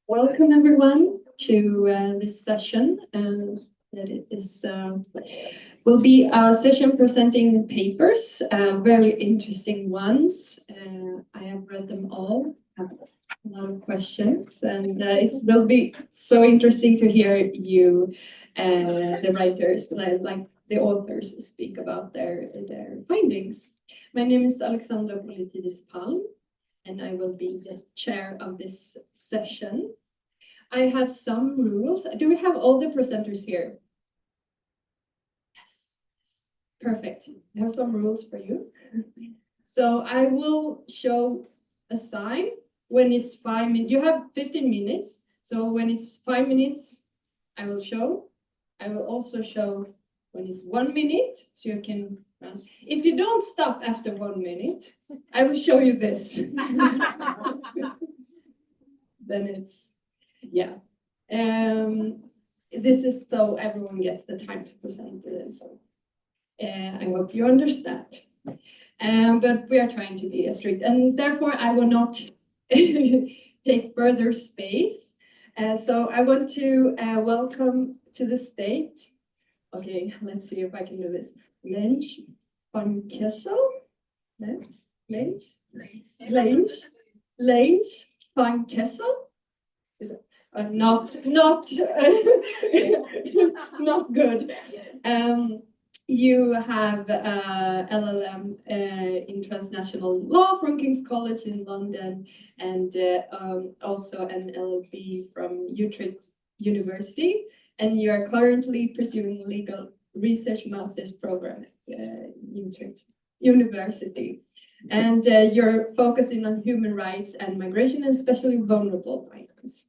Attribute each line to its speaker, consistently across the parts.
Speaker 1: Welcome everyone to this session. That it is will be a session presenting the papers, very interesting ones. I have read them all. Have a lot of questions, and it will be so interesting to hear you, the writers, like the authors, speak about their findings. My name is Alexandra Politidis Palm, and I will be the chair of this session. I have some rules. Do we have all the presenters here? Yes. Perfect. I have some rules for you. So I will show a sign when it's 5 minutes. You have 15 minutes. So when it's 5 minutes, I will show. I will also show when it's 1 minute, so you can run. If you don't stop after 1 minute, I will show you this. Then it's, yeah. This is so everyone gets the time to present it. So I hope you understand. But we are trying to be strict, and therefore I will not take further space. So I want to welcome to the stage. Okay, let's see if I can do this. Lens van Kessel. Lens van Kessel. Is it? Not not good. You have LLM in transnational law from King's College in London, and also an LLB from Utrecht University, and you are currently pursuing legal research master's program at Utrecht University, and you're focusing on human rights and migration, and especially vulnerable migrants.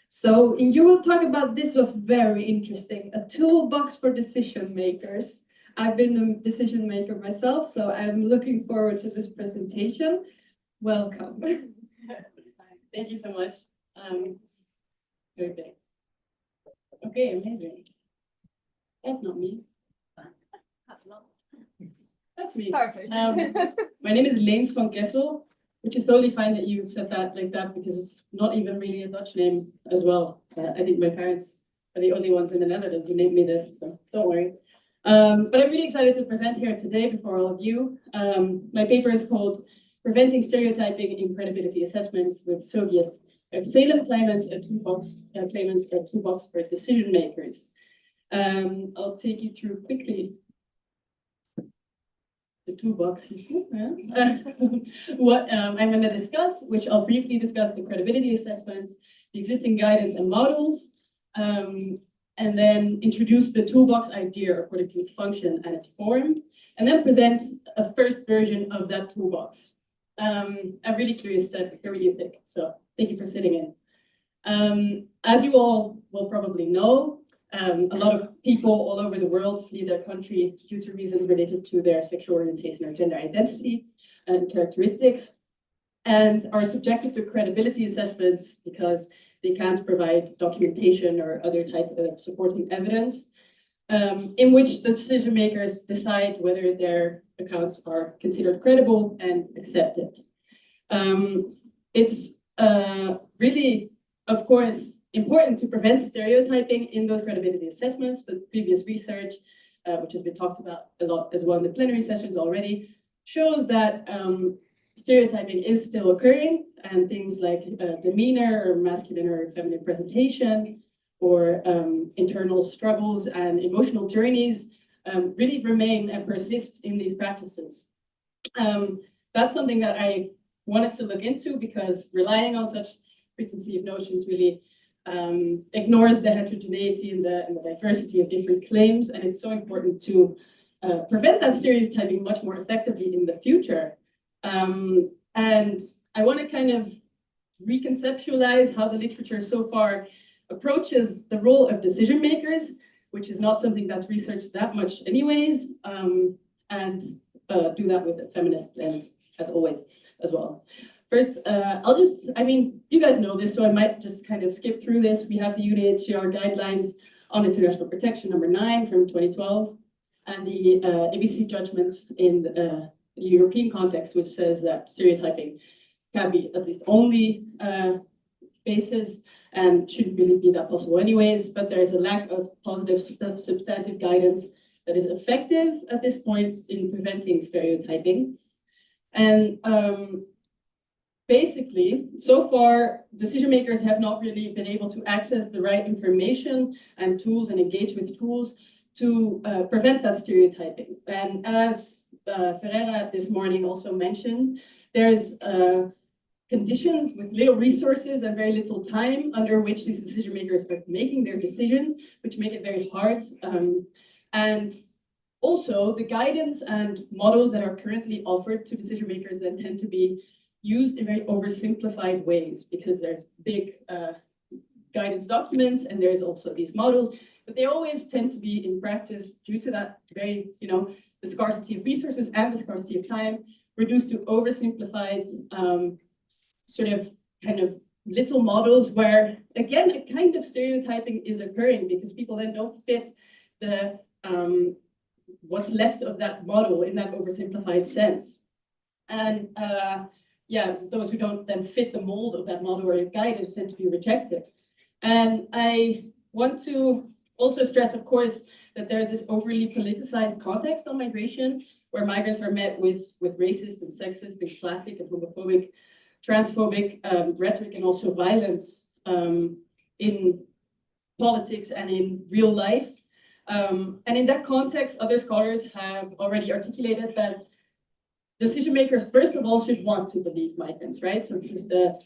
Speaker 1: So you will talk about, this was very interesting, a toolbox for decision makers. I've been a decision maker myself, so I'm looking forward to this presentation. Welcome.
Speaker 2: Thank you so much. Perfect. Okay, amazing. That's not me. That's me.
Speaker 3: Perfect.
Speaker 2: My name is Leens van Kessel, which is totally fine that you said that like that, because it's not even really a Dutch name as well. I think my parents are the only ones in the Netherlands who named me this, so don't worry. But I'm really excited to present here today before all of you. My paper is called Preventing Stereotyping in Credibility Assessments with SOGIAS Salem Claimants, a toolbox for decision makers. I'll take you through quickly the toolbox, what I'm going to discuss, which I'll briefly discuss the credibility assessments, the existing guidance and models, and then introduce the toolbox idea according to its function and its form, and then present a first version of that toolbox. I'm really curious to hear what you think, so thank you for sitting in. As you all will probably know, a lot of people all over the world flee their country due to reasons related to their sexual orientation or gender identity and characteristics, and are subjected to credibility assessments because they can't provide documentation or other type of supporting evidence, in which the decision makers decide whether their accounts are considered credible and accepted. It's really, of course, important to prevent stereotyping in those credibility assessments, but previous research, which has been talked about a lot as well in the plenary sessions already, shows that stereotyping is still occurring, and things like demeanor or masculine or feminine presentation, or internal struggles and emotional journeys really remain and persist in these practices. That's something that I wanted to look into, because relying on such preconceived notions really ignores the heterogeneity and the diversity of different claims, and it's so important to prevent that stereotyping much more effectively in the future. And I want to kind of reconceptualize how the literature so far approaches the role of decision makers, which is not something that's researched that much anyways, and do that with a feminist lens, as always, as well. First, you guys know this, so I might just kind of skip through this. We have the UNHCR guidelines on international protection, number 9 from 2012, and the ABC judgments in the European context, which says that stereotyping can be at least only basis and shouldn't really be that possible anyways, but there's a lack of positive substantive guidance that is effective at this point in preventing stereotyping. And basically, so far, decision makers have not really been able to access the right information and tools and engage with tools to prevent that stereotyping. And as Ferreira this morning also mentioned, there's conditions with little resources and very little time under which these decision makers are making their decisions, which make it very hard. And also, the guidance and models that are currently offered to decision makers then tend to be used in very oversimplified ways because there's big guidance documents and there's also these models, but they always tend to be in practice due to that very, the scarcity of resources and the scarcity of time, reduced to oversimplified sort of kind of little models where, again, a kind of stereotyping is occurring because people then don't fit the what's left of that model in that oversimplified sense. And yeah, those who don't then fit the mold of that model or guidance tend to be rejected. And I want to also stress, of course, that there's this overly politicized context on migration where migrants are met with racist and sexist and classic and homophobic, transphobic rhetoric and also violence in politics and in real life. And in that context, other scholars have already articulated that decision makers, first of all, should want to believe migrants, right? So this is the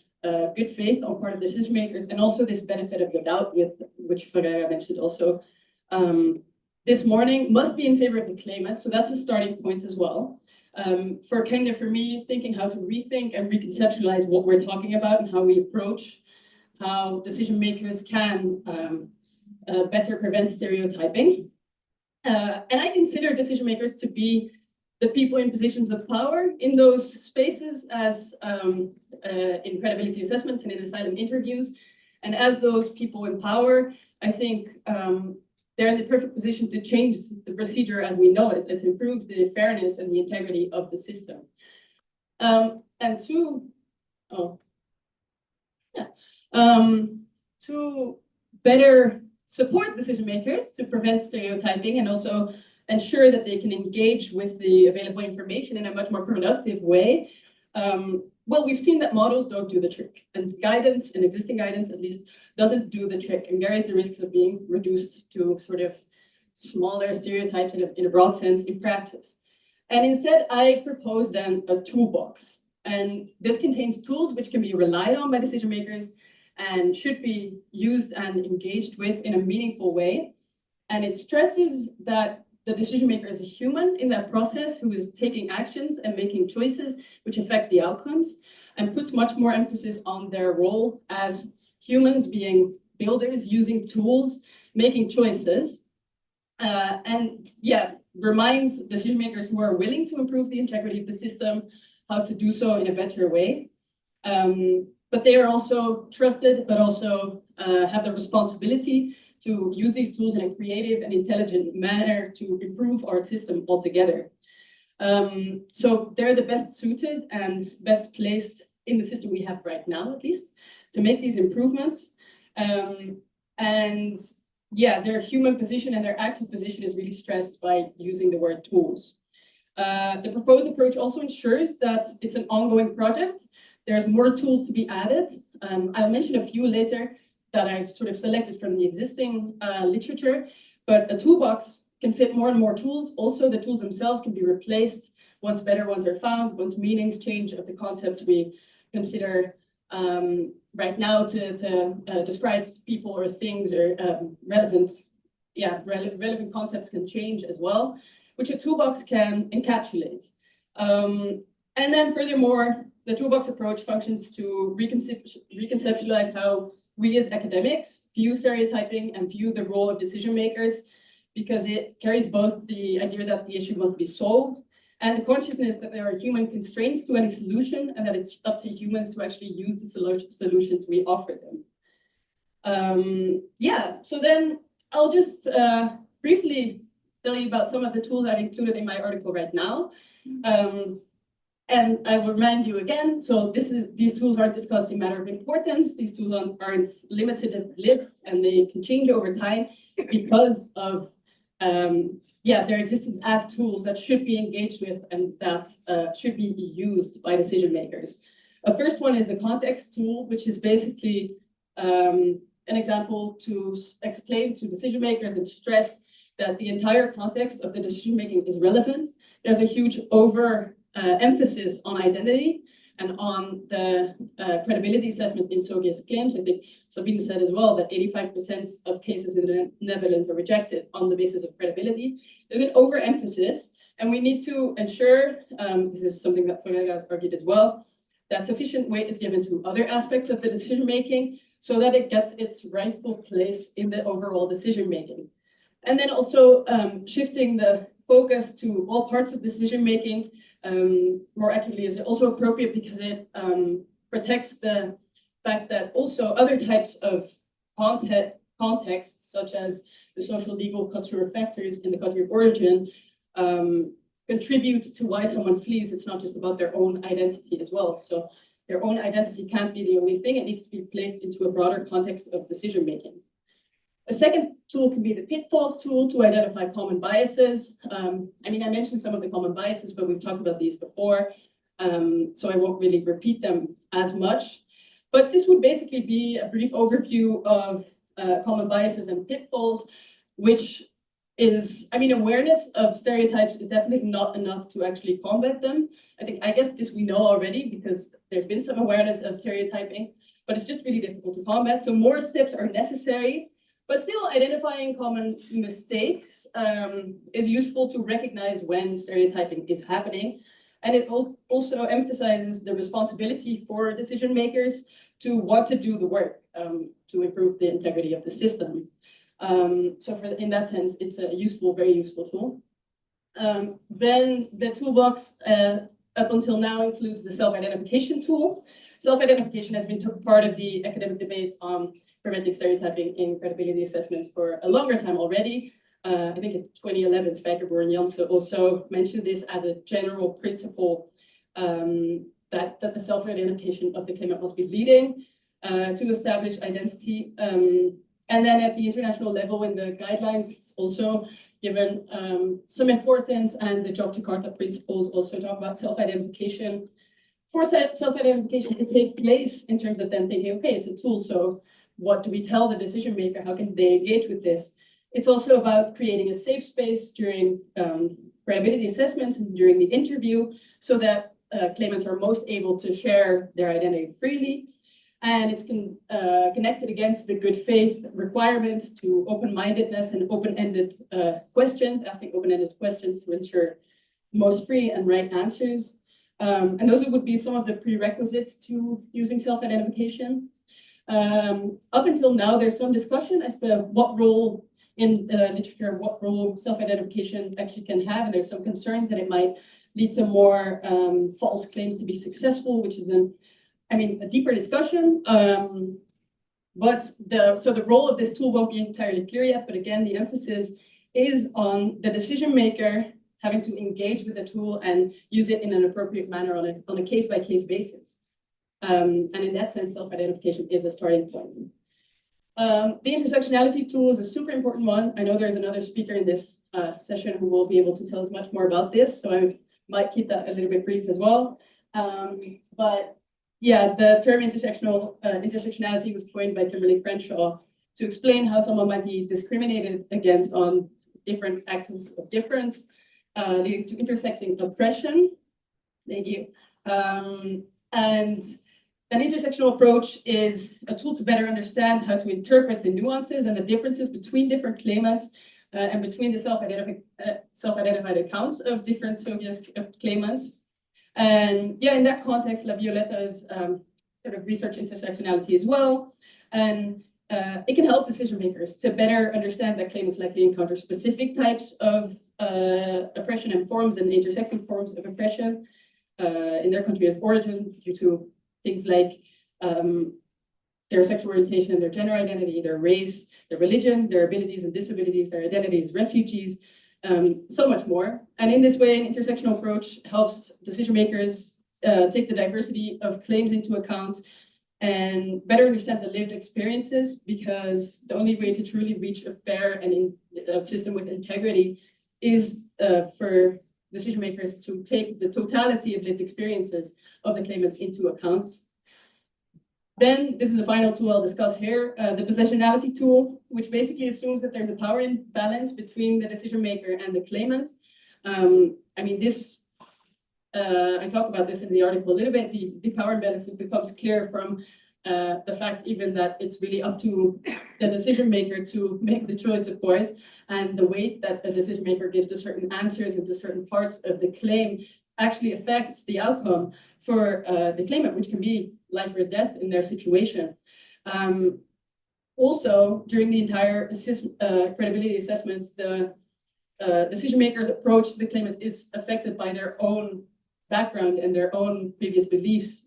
Speaker 2: good faith on part of decision makers, and also this benefit of the doubt, which Ferreira mentioned also this morning, must be in favor of the claimant. So that's a starting point as well. For me, thinking how to rethink and reconceptualize what we're talking about and how we approach how decision makers can better prevent stereotyping. And I consider decision makers to be the people in positions of power in those spaces as in credibility assessments and in asylum interviews. And as those people in power, I think they're in the perfect position to change the procedure as we know it and to improve the fairness and the integrity of the system. And to better support decision makers to prevent stereotyping and also ensure that they can engage with the available information in a much more productive way. Well, we've seen that models don't do the trick, and guidance, and existing guidance at least, doesn't do the trick and carries the risks of being reduced to sort of smaller stereotypes in a broad sense in practice. And instead, I propose then a toolbox. And this contains tools which can be relied on by decision makers and should be used and engaged with in a meaningful way. And it stresses that the decision maker is a human in that process who is taking actions and making choices which affect the outcomes, and puts much more emphasis on their role as humans being builders, using tools, making choices. And yeah, reminds decision makers who are willing to improve the integrity of the system how to do so in a better way. But they are also trusted, but also have the responsibility to use these tools in a creative and intelligent manner to improve our system altogether. So they're the best suited and best placed in the system we have right now, at least, to make these improvements. And yeah, their human position and their active position is really stressed by using the word tools. The proposed approach also ensures that it's an ongoing project. There's more tools to be added. I'll mention a few later that I've sort of selected from the existing literature, but a toolbox can fit more and more tools. Also, the tools themselves can be replaced once better ones are found, once meanings change of the concepts we consider right now to describe people or things or relevant concepts can change as well, which a toolbox can encapsulate. And then furthermore, the toolbox approach functions to reconceptualize how we as academics view stereotyping and view the role of decision makers, because it carries both the idea that the issue must be solved and the consciousness that there are human constraints to any solution and that it's up to humans to actually use the solutions we offer them. Yeah, so then I'll just briefly tell you about some of the tools I've included in my article right now. And I will remind you again, so these tools aren't discussed in matter of importance. These tools aren't limited lists, and they can change over time because of their existence as tools that should be engaged with and that should be used by decision makers. A first one is the context tool, which is basically an example to explain to decision makers and stress that the entire context of the decision making is relevant. There's a huge emphasis on identity and on the credibility assessment in SOGIA's claims. I think Sabine said as well that 85% of cases in the Netherlands are rejected on the basis of credibility. There's an overemphasis, and we need to ensure, this is something that Fagaga has argued as well, that sufficient weight is given to other aspects of the decision-making so that it gets its rightful place in the overall decision-making. And then also shifting the focus to all parts of decision-making more accurately is also appropriate because it protects the fact that also other types of contexts, such as the social, legal, cultural factors in the country of origin, contribute to why someone flees. It's not just about their own identity as well. So their own identity can't be the only thing. It needs to be placed into a broader context of decision-making. A second tool can be the pitfalls tool to identify common biases. I mentioned some of the common biases, but we've talked about these before, so I won't really repeat them as much. But this would basically be a brief overview of common biases and pitfalls, which is, awareness of stereotypes is definitely not enough to actually combat them. I guess this we know already because there's been some awareness of stereotyping, but it's just really difficult to combat. So more steps are necessary. But still, identifying common mistakes is useful to recognize when stereotyping is happening. And it also emphasizes the responsibility for decision makers to want to do the work to improve the integrity of the system. In that sense, it's a very useful tool. Then the toolbox up until now includes the self-identification tool. Self-identification has been part of the academic debate on preventing stereotyping in credibility assessments for a longer time already. I think in 2011, Spijkerboer and Janssen also mentioned this as a general principle that the self-identification of the claimant must be leading to establish identity. And then at the international level in the guidelines, it's also given some importance, and the Jogjakarta principles also talk about self-identification. For self-identification to take place in terms of then thinking, okay, it's a tool, so what do we tell the decision maker? How can they engage with this? It's also about creating a safe space during credibility assessments and during the interview so that claimants are most able to share their identity freely. And it's connected again to the good faith requirements, to open-mindedness and open-ended questions, asking open-ended questions to ensure most free and right answers. And those would be some of the prerequisites to using self-identification. Up until now, there's some discussion as to what role in literature, what role self-identification actually can have, and there's some concerns that it might lead to more false claims to be successful, which is a deeper discussion. But the role of this tool won't be entirely clear yet, but again, the emphasis is on the decision maker having to engage with the tool and use it in an appropriate manner on a case-by-case basis. And in that sense, self-identification is a starting point. The intersectionality tool is a super important one. I know there's another speaker in this session who will be able to tell us much more about this, so I might keep that a little bit brief as well. But yeah, the term intersectionality was coined by Kimberly Crenshaw to explain how someone might be discriminated against on different axes of difference, leading to intersecting oppression. Thank you. And an intersectional approach is a tool to better understand how to interpret the nuances and the differences between different claimants and between the self-identified accounts of different SOGIAS claimants. And yeah, in that context, La Violeta is sort of research intersectionality as well. And it can help decision makers to better understand that claimants likely encounter specific types of oppression and forms and intersecting forms of oppression in their country of origin due to things like their sexual orientation and their gender identity, their race, their religion, their abilities and disabilities, their identities, refugees, so much more. And in this way, an intersectional approach helps decision makers take the diversity of claims into account and better understand the lived experiences, because the only way to truly reach a fair and a system with integrity is for decision makers to take the totality of lived experiences of the claimant into account. Then, this is the final tool I'll discuss here, the positionality tool, which basically assumes that there's a power imbalance between the decision maker and the claimant. I mean, this, I talk about this in the article a little bit, the power imbalance becomes clear from the fact even that it's really up to the decision maker to make the choice, of course, and the weight that the decision maker gives to certain answers and to certain parts of the claim actually affects the outcome for the claimant, which can be life or death in their situation. Also, during the entire credibility assessments, the decision maker's approach to the claimant is affected by their own background and their own previous beliefs,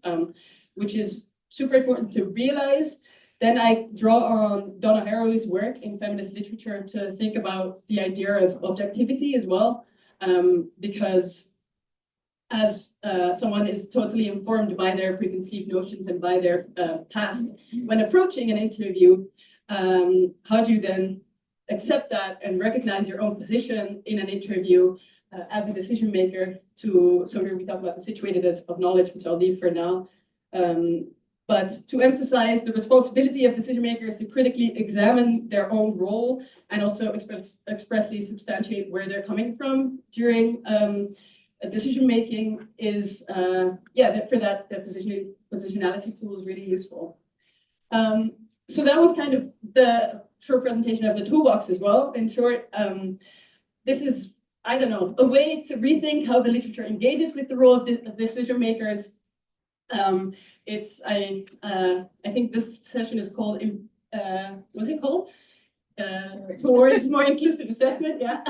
Speaker 2: which is super important to realize. Then I draw on Donna Haraway's work in feminist literature to think about the idea of objectivity as well, because as someone is totally informed by their preconceived notions and by their past, when approaching an interview, how do you then accept that and recognize your own position in an interview as a decision maker so here we talk about the situatedness of knowledge, which I'll leave for now. But to emphasize the responsibility of decision makers to critically examine their own role and also expressly substantiate where they're coming from during decision making is, for that, the positionality tool is really useful. So that was kind of the short presentation of the toolbox as well. In short, this is, I don't know, a way to rethink how the literature engages with the role of decision makers. I think this session is called, what's it called? Towards more inclusive assessment, yeah.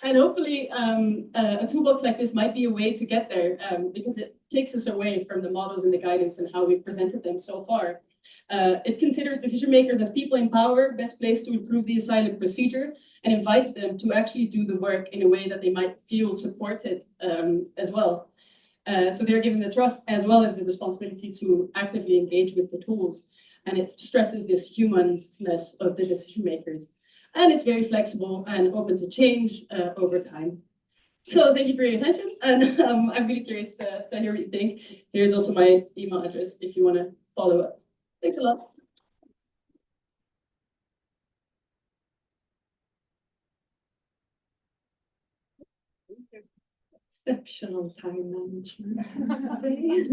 Speaker 2: And hopefully a toolbox like this might be a way to get there, because it takes us away from the models and the guidance and how we've presented them so far. It considers decision makers as people in power, best placed to improve the asylum procedure, and invites them to actually do the work in a way that they might feel supported as well. So they're given the trust as well as the responsibility to actively engage with the tools. And it stresses this humanness of the decision makers. And it's very flexible and open to change over time. So thank you for your attention. And I'm really curious to hear what you think. Here's also my email address if you want to follow up. Thanks a lot.
Speaker 1: Exceptional time management, I must say.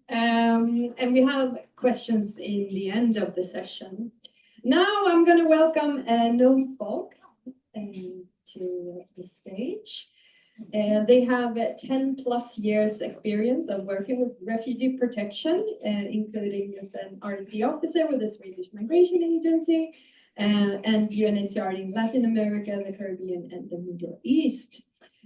Speaker 1: And we have questions in the end of the session. Now I'm going to welcome Noam Falk to the stage. They have 10 plus years experience of working with refugee protection, including as an RSP officer with the Swedish Migration Agency and UNHCR in Latin America, the Caribbean, and the Middle East.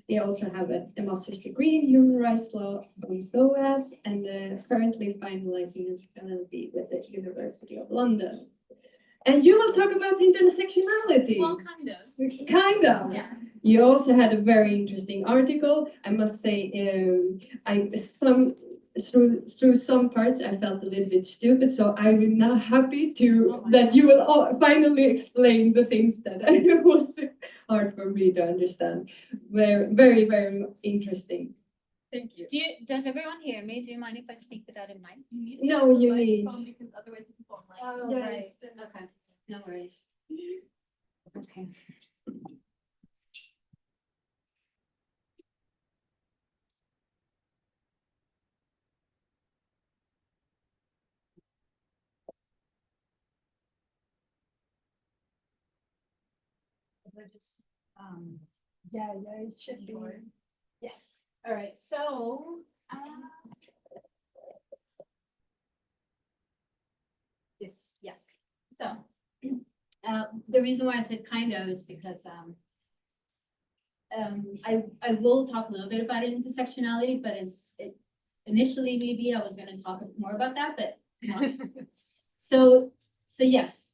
Speaker 1: They also have a master's degree in human rights law from SOAS and currently finalizing an LLB with the University of London. And you will talk about intersectionality.
Speaker 3: Well, kind of.
Speaker 1: Kind of.
Speaker 3: Yeah.
Speaker 1: You also had a very interesting article. I must say, through some parts I felt a little bit stupid. So I'm now happy that you will finally explain the things that was hard for me to understand. Very, very interesting.
Speaker 2: Thank you.
Speaker 3: Does everyone hear me? Do you mind if I speak without a mic?
Speaker 1: No, you need.
Speaker 3: Because otherwise the phone line.
Speaker 1: Oh, yeah,
Speaker 3: right. Okay. No worries. Okay.
Speaker 1: Yeah, it should be.
Speaker 3: Yes. All right. So, yes. So, the reason why I said kind of is because I will talk a little bit about intersectionality, but initially maybe I was going to talk more about that, but no. So yes.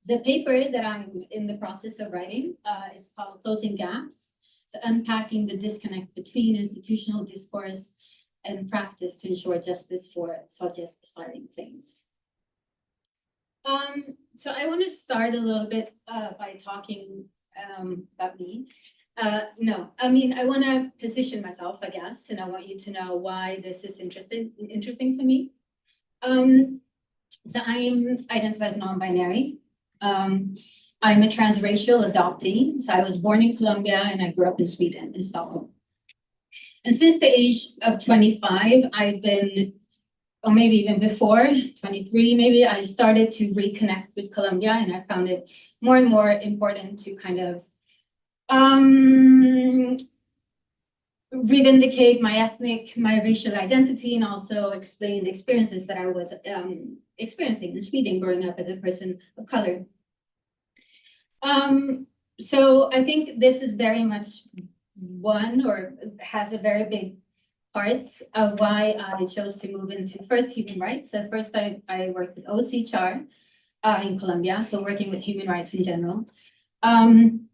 Speaker 3: The paper that I'm in the process of writing is called Closing Gaps, So unpacking the disconnect between institutional discourse and practice to ensure justice for subjects asylum claims. So I want to start a little bit by talking about me. No, I mean, I want to position myself, I guess, and I want you to know why this is interesting to me. So I am identified as non-binary. I'm a transracial adoptee. So I was born in Colombia and I grew up in Sweden, in Stockholm. And since the age of 25, I've been, or maybe even before, 23 maybe, I started to reconnect with Colombia, and I found it more and more important to kind of revindicate my racial identity, and also explain the experiences that I was experiencing in Sweden growing up as a person of color. So I think this is very much one, or has a very big part of why I chose to move into first human rights. So first I worked with OCHR in Colombia, so working with human rights in general, and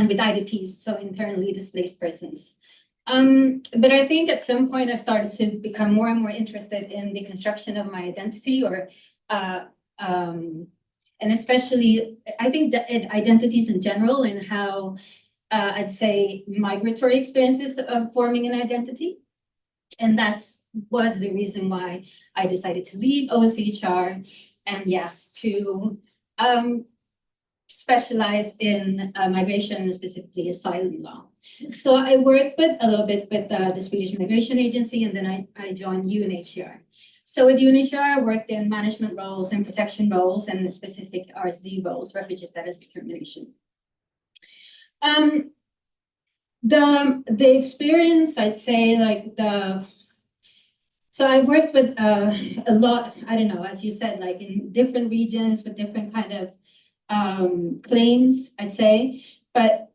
Speaker 3: with IDPs, so internally displaced persons. But I think at some point I started to become more and more interested in the construction of my identity, or and especially I think identities in general, and how I'd say migratory experiences of forming an identity. And was the reason why I decided to leave OCHR, and yes, to specialize in migration, and specifically asylum law. So I worked a little bit with the Swedish Migration Agency, and then I joined UNHCR. So with UNHCR, I worked in management roles and protection roles, and specific RSD roles, refugee status determination. The experience, I'd say, like so I worked with a lot, I don't know, as you said, like in different regions with different kind of claims, I'd say. But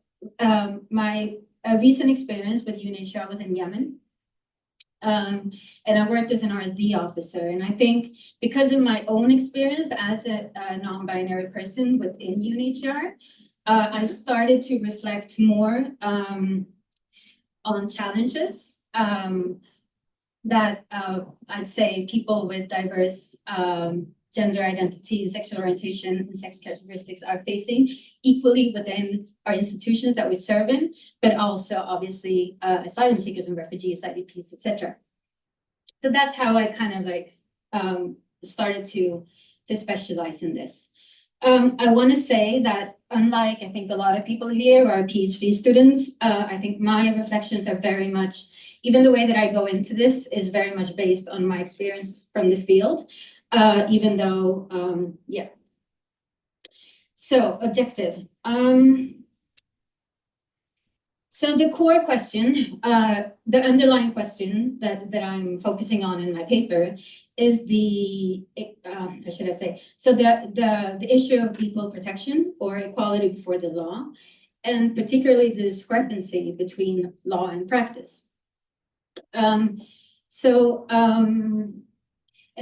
Speaker 3: my recent experience with UNHCR was in Yemen. And I worked as an RSD officer. And I think because of my own experience as a non-binary person within UNHCR, I started to reflect more on challenges that I'd say people with diverse gender identity, sexual orientation, and sex characteristics are facing equally within our institutions that we serve in, but also obviously asylum seekers and refugees, IDPs, etc. So that's how I kind of like started to specialize in this. I want to say that unlike, I think, a lot of people here are PhD students, I think my reflections are very much, even the way that I go into this is very much based on my experience from the field, even though, yeah. So objective. So the core question, the underlying question that I'm focusing on in my paper is how should I say? So the issue of equal protection, or equality before the law, and particularly the discrepancy between law and practice. And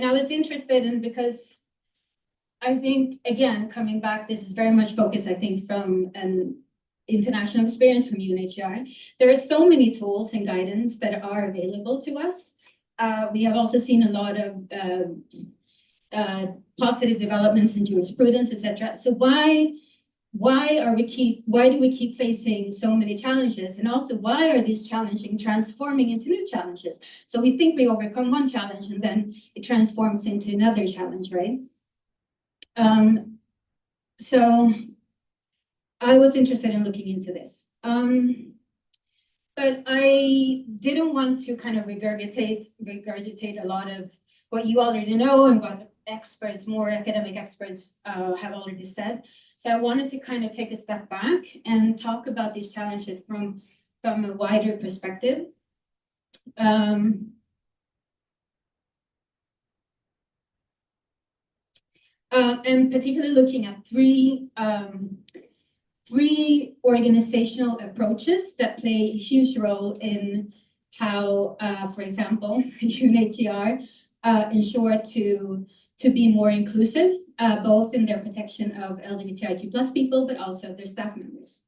Speaker 3: I was interested in, because I think, again, coming back, this is very much focused, I think, from an international experience from UNHCR. There are so many tools and guidance that are available to us. We have also seen a lot of positive developments in jurisprudence, etc. So why do we keep facing so many challenges? And also, why are these challenges transforming into new challenges? So we think we overcome one challenge and then it transforms into another challenge, right? So I was interested in looking into this. But I didn't want to kind of regurgitate a lot of what you already know and what experts, more academic experts, have already said. So I wanted to kind of take a step back and talk about these challenges from a wider perspective. And particularly looking at three organizational approaches that play a huge role in how, for example, UNHCR ensure to be more inclusive, both in their protection of LGBTIQ+ people, but also their staff members.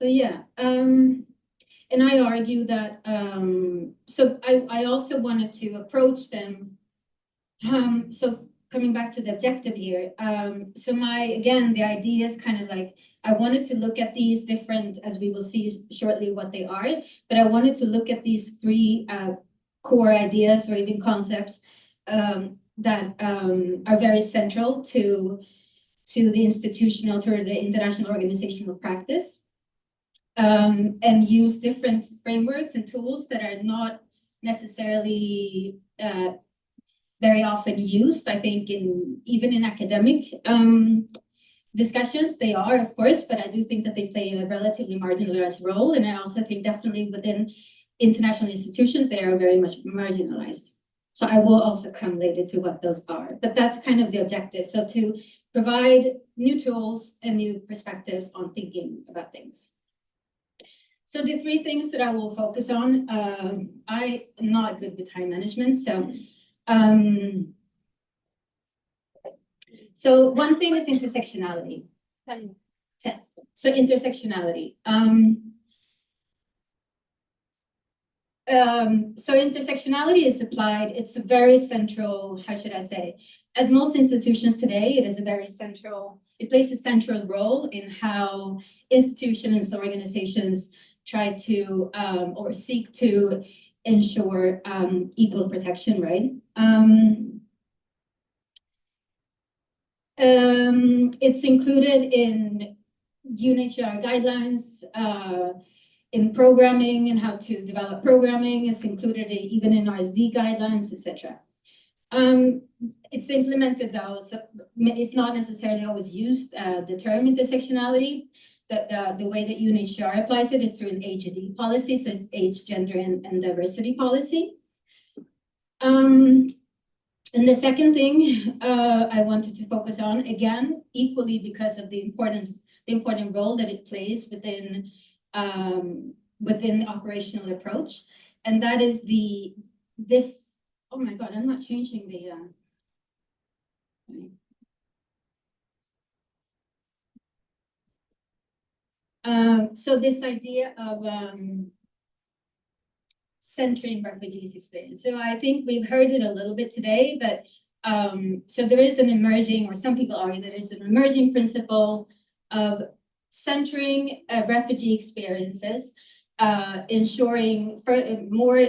Speaker 3: But yeah, and I argue that, so I also wanted to approach them. So coming back to the objective here, so again, the idea is kind of like, I wanted to look at these different, as we will see shortly what they are, but I wanted to look at these three core ideas or even concepts that are very central to the institutional, to the international organizational practice, and use different frameworks and tools that are not necessarily very often used. I think even in academic discussions, they are, of course, but I do think that they play a relatively marginalized role. And I also think definitely within international institutions, they are very much marginalized. So I will also come later to what those are, but that's kind of the objective. So to provide new tools and new perspectives on thinking about things. So the three things that I will focus on, I'm not good with time management. So one thing is intersectionality. 10. So intersectionality. So intersectionality is applied, it's a very central, how should I say, as most institutions today, it plays a central role in how institutions and organizations try to, or seek to ensure equal protection, right? It's included in UNHCR guidelines, in programming and how to develop programming. It's included even in RSD guidelines, etc. It's implemented though, so it's not necessarily always used, the term intersectionality. The way that UNHCR applies it is through an AGD policy, so it's age, gender, and diversity policy. And the second thing I wanted to focus on, again, equally because of the important role that it plays within the operational approach, and that is this. Oh my God, I'm not changing the. So this idea of centering refugees' experience. So I think we've heard it a little bit today, but so there is an emerging, or some people argue there is an emerging principle of centering refugee experiences, ensuring more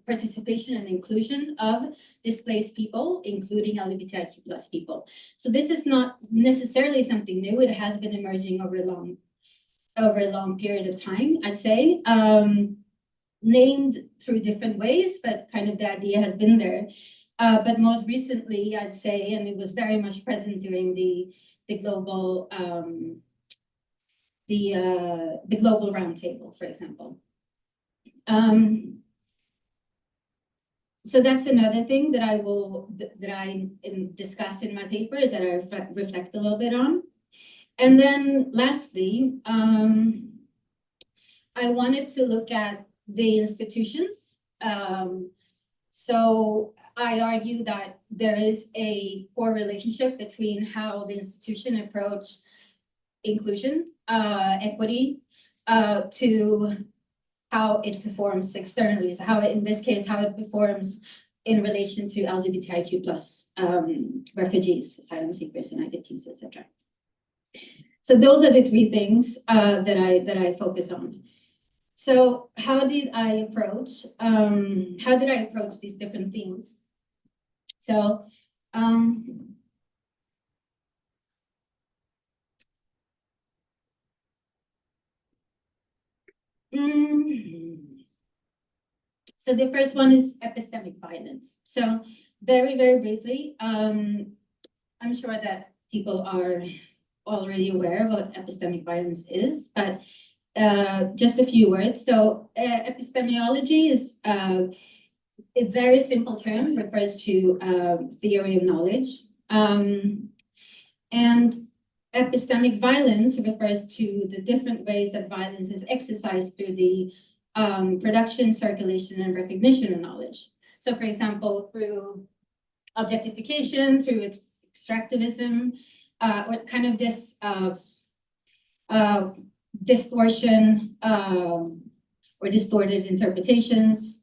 Speaker 3: participation and inclusion of displaced people, including LGBTIQ+ people. So this is not necessarily something new. It has been emerging over a long period of time, I'd say, named through different ways, but kind of the idea has been there. But most recently, I'd say, and it was very much present during the global roundtable, for example. So that's another thing that I discuss in my paper, that I reflect a little bit on. And then lastly, I wanted to look at the institutions. So I argue that there is a core relationship between how the institution approach inclusion, equity, to how it performs externally. So in this case, how it performs in relation to LGBTIQ+ refugees, asylum seekers, and IDPs, etc. So those are the three things that I focus on. So how did I approach these different things? So so the first one is epistemic violence. So very, very briefly, I'm sure that people are already aware of what epistemic violence is, but just a few words. So epistemology is a very simple term, refers to theory of knowledge. And epistemic violence refers to the different ways that violence is exercised through the production, circulation, and recognition of knowledge. So for example, through objectification, through extractivism, or kind of this distortion or distorted interpretations,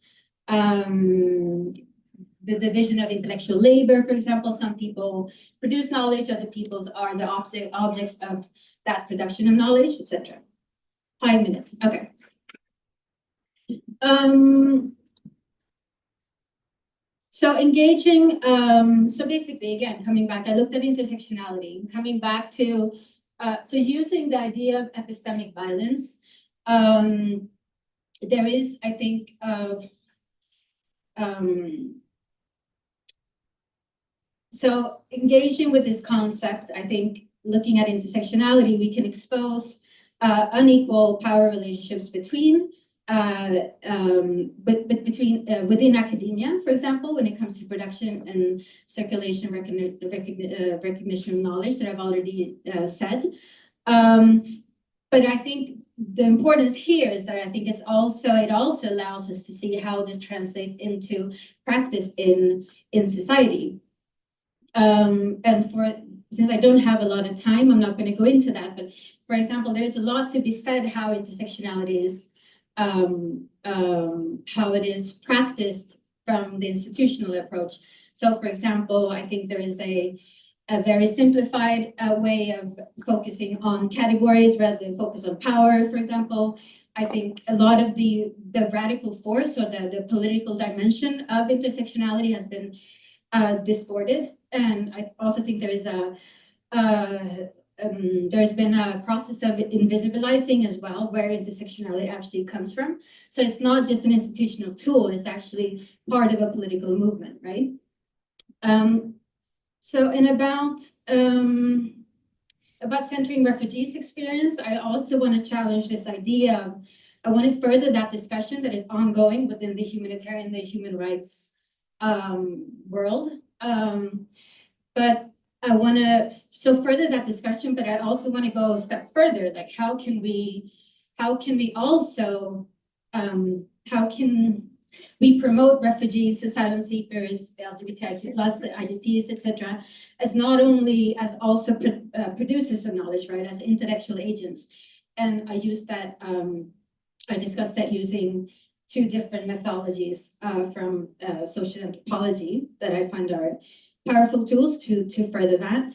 Speaker 3: the division of intellectual labor, for example. Some people produce knowledge, other people's are the objects of that production of knowledge, etc. 5 minutes, okay. So engaging, so basically, again, coming back, I looked at intersectionality, coming back to, so using the idea of epistemic violence, there is, I think, so engaging with this concept, I think, looking at intersectionality, we can expose unequal power relationships between within academia, for example, when it comes to production and circulation recognition of knowledge that I've already said. But I think the importance here is that I think it also allows us to see how this translates into practice in society. And since I don't have a lot of time, I'm not going to go into that. But for example, there's a lot to be said how intersectionality is, how it is practiced from the institutional approach. So for example, I think there is a very simplified way of focusing on categories rather than focus on power, for example. I think a lot of the radical force or the political dimension of intersectionality has been distorted. And I also think there is there's been a process of invisibilizing as well, where intersectionality actually comes from. So it's not just an institutional tool, it's actually part of a political movement, right? So, and about centering refugees' experience, I also want to challenge this idea of, I want to further that discussion that is ongoing within the humanitarian, the human rights world. But I want to further that discussion, but I also want to go a step further. Like, how can we also, how can we promote refugees, asylum seekers, LGBTIQ+, IDPs, etc., as not only as also producers of knowledge, right, as intellectual agents. And I use that, I discussed that using 2 different methodologies from social anthropology that I find are powerful tools to further that.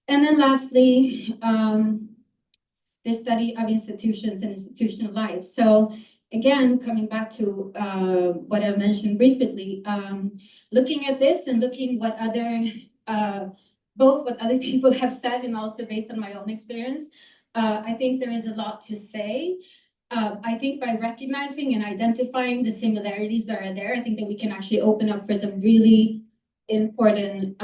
Speaker 3: And then lastly, the study of institutions and institutional life. So again, coming back to what I mentioned briefly, looking at this and looking what other, both what other people have said and also based on my own experience, I think there is a lot to say. I think by recognizing and identifying the similarities that are there, I think that we can actually open up for some really important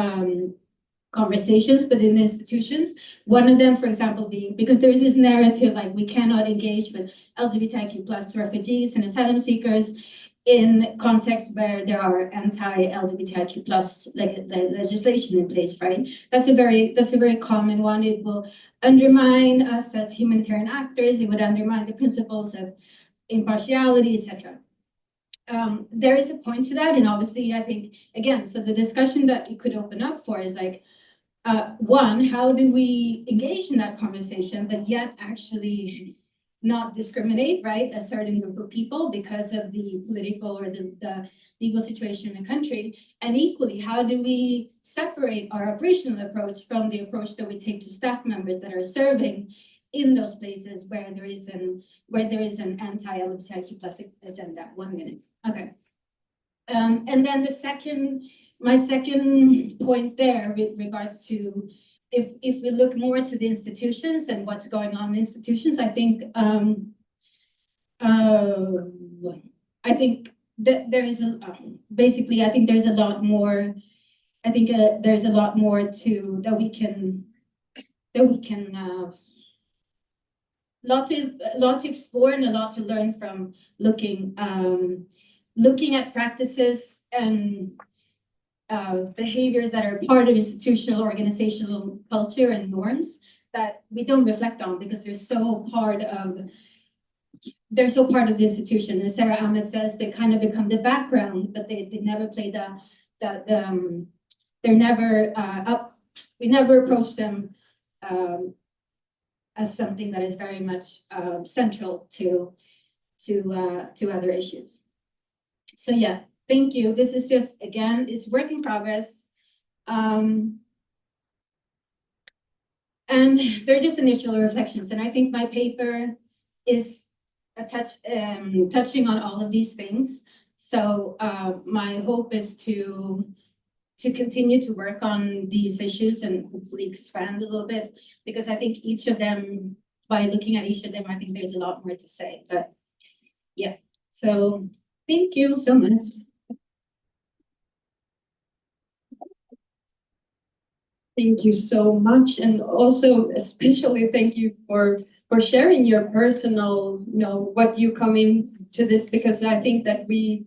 Speaker 3: conversations within the institutions. One of them, for example, being, because there is this narrative like we cannot engage with LGBTIQ+ refugees and asylum seekers in contexts where there are anti-LGBTIQ+ legislation in place, right? That's a very common one. It will undermine us as humanitarian actors. It would undermine the principles of impartiality, etc. There is a point to that, and obviously, I think again, so the discussion that you could open up for is like, one, how do we engage in that conversation, but yet actually not discriminate, right, a certain group of people because of the political or the legal situation in the country? And equally, how do we separate our operational approach from the approach that we take to staff members that are serving in those places where there is an anti-LGBTIQ+ agenda? 1 minute, okay. And then my second point there with regards to if we look more to the institutions and what's going on in institutions, I think that there is basically I think there's a lot more. I think there's a lot more to that we can lot to explore and a lot to learn from looking at practices and behaviors that are part of institutional organizational culture and norms that we don't reflect on because they're so part of the institution. As Sarah Ahmed says, they kind of become the background, but they never play they're never we never approach them as something that is very much central to other issues. So yeah, thank you. This is just, again, it's work in progress. And they're just initial reflections. And I think my paper is touching on all of these things. So my hope is to continue to work on these issues and hopefully expand a little bit, because I think each of them, by looking at each of them, I think there's a lot more to say. But yeah, so thank you so much.
Speaker 1: Thank you so much, and also especially thank you for sharing your personal, what you come into this, because I think that we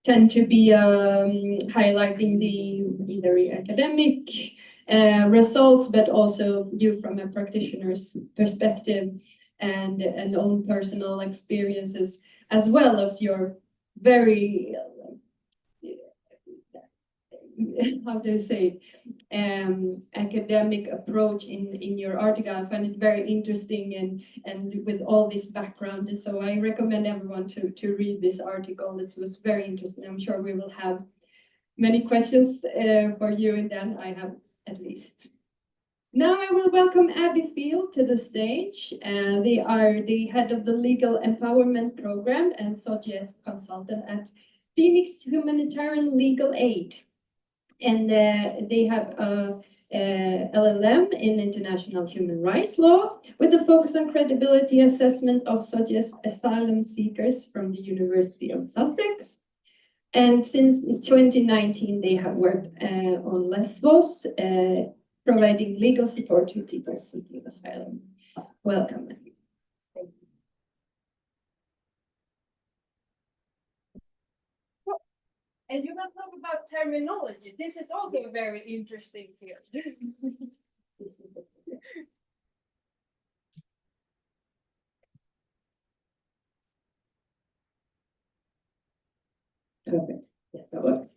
Speaker 1: tend to be highlighting the academic results, but also you from a practitioner's perspective and own personal experiences, as well as your very how do you say academic approach in your article. I find it very interesting and with all this background. And so I recommend everyone to read this article. This was very interesting. I'm sure we will have many questions for you, and then I have at least. Now I will welcome Abby Field to the stage. They are the head of the Legal Empowerment Program and SOGIESC consultant at Phoenix Humanitarian Legal Aid. And they have a LLM in international human rights law with a focus on credibility assessment of SOGIESC asylum seekers from the University of Sussex. And since 2019, they have worked on Lesbos, providing legal support to people seeking asylum. Welcome.
Speaker 4: And you will talk about terminology. This is also a very interesting field.
Speaker 5: Perfect. Yeah, that works.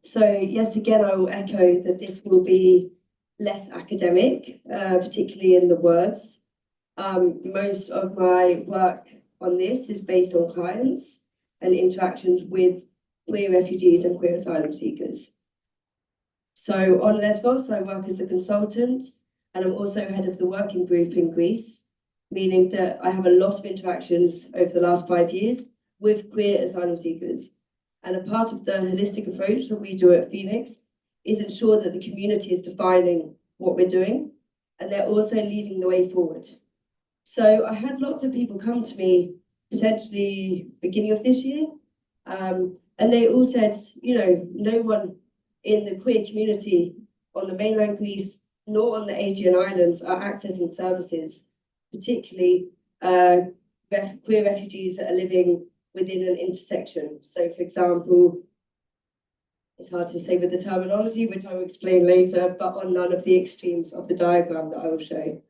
Speaker 5: So yes, again, I will echo that this will be less academic, particularly in the words. Most of my work on this is based on clients and interactions with queer refugees and queer asylum seekers. So on Lesbos, I work as a consultant, and I'm also head of the working group in Greece, meaning that I have a lot of interactions over the last 5 years with queer asylum seekers. And a part of the holistic approach that we do at Phoenix is ensure that the community is defining what we're doing, and they're also leading the way forward. So I had lots of people come to me potentially beginning of this year, and they all said, no one in the queer community on the mainland Greece nor on the Aegean Islands are accessing services, particularly queer refugees that are living within an intersection. So, for example, it's hard to say with the terminology, which I will explain later, but on none of the extremes of the diagram that I will show.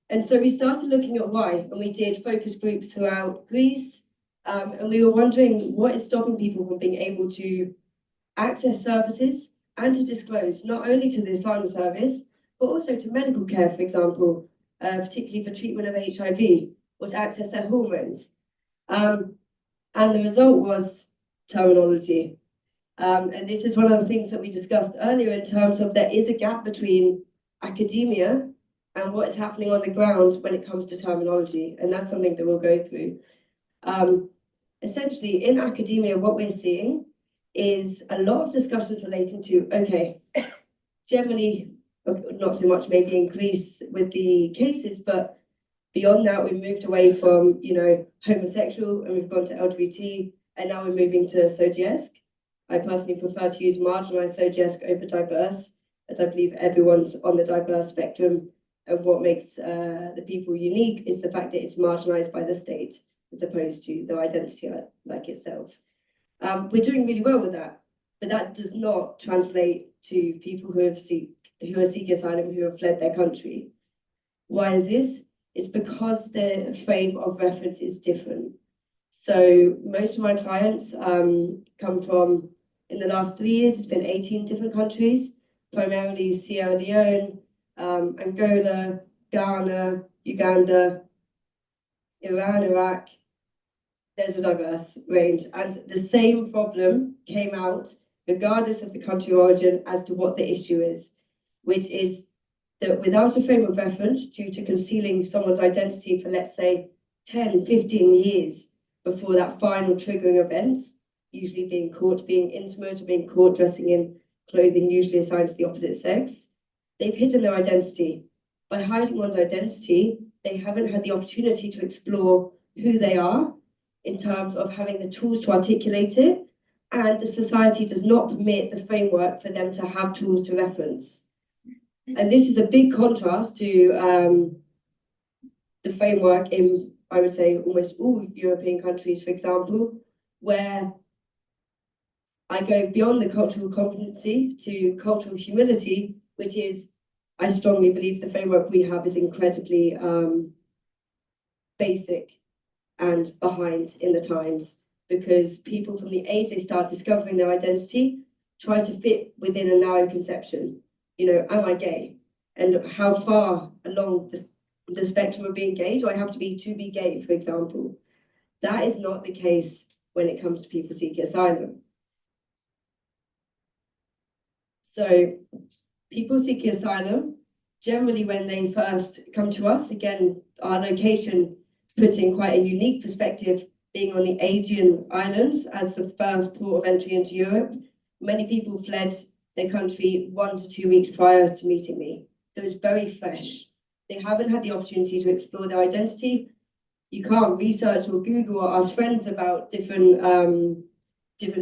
Speaker 5: And so we started looking at why, and we did focus groups throughout Greece, and we were wondering what is stopping people from being able to access services and to disclose not only to the asylum service, but also to medical care, for example, particularly for treatment of HIV, or to access their hormones. And the result was terminology. And this is one of the things that we discussed earlier in terms of there is a gap between academia and what is happening on the ground when it comes to terminology. And that's something that we'll go through. Essentially, in academia, what we're seeing is a lot of discussions relating to, okay, generally, not so much maybe in Greece with the cases, but beyond that, we've moved away from, homosexual, and we've gone to LGBT, and now we're moving to SOGIESC. I personally prefer to use marginalized SOGIESC over diverse, as I believe everyone's on the diverse spectrum, and what makes the people unique is the fact that it's marginalized by the state, as opposed to their identity like itself. We're doing really well with that, but that does not translate to people who are seeking asylum, who have fled their country. Why is this? It's because the frame of reference is different. So most of my clients come from, in the last 3 years, it's been 18 different countries, primarily Sierra Leone, Angola, Ghana, Uganda, Iran, Iraq. There's a diverse range, and the same problem came out regardless of the country of origin as to what the issue is, which is that without a frame of reference, due to concealing someone's identity for, let's say, 10, 15 years before that final triggering event, usually being caught being intimate or being caught dressing in clothing usually assigned to the opposite sex, they've hidden their identity. By hiding one's identity, they haven't had the opportunity to explore who they are in terms of having the tools to articulate it, and the society does not permit the framework for them to have tools to reference. And this is a big contrast to the framework in, I would say, almost all European countries, for example, where I go beyond the cultural competency to cultural humility, which is, I strongly believe the framework we have is incredibly basic and behind in the times, because people from the age they start discovering their identity try to fit within a narrow conception. You know, am I gay? And how far along the spectrum of being gay do I have to be gay, for example? That is not the case when it comes to people seeking asylum. So people seeking asylum, generally when they first come to us, again, our location puts in quite a unique perspective, being on the Aegean Islands as the first port of entry into Europe. Many people fled their country 1 to 2 weeks prior to meeting me. So it's very fresh. They haven't had the opportunity to explore their identity. You can't research or Google or ask friends about different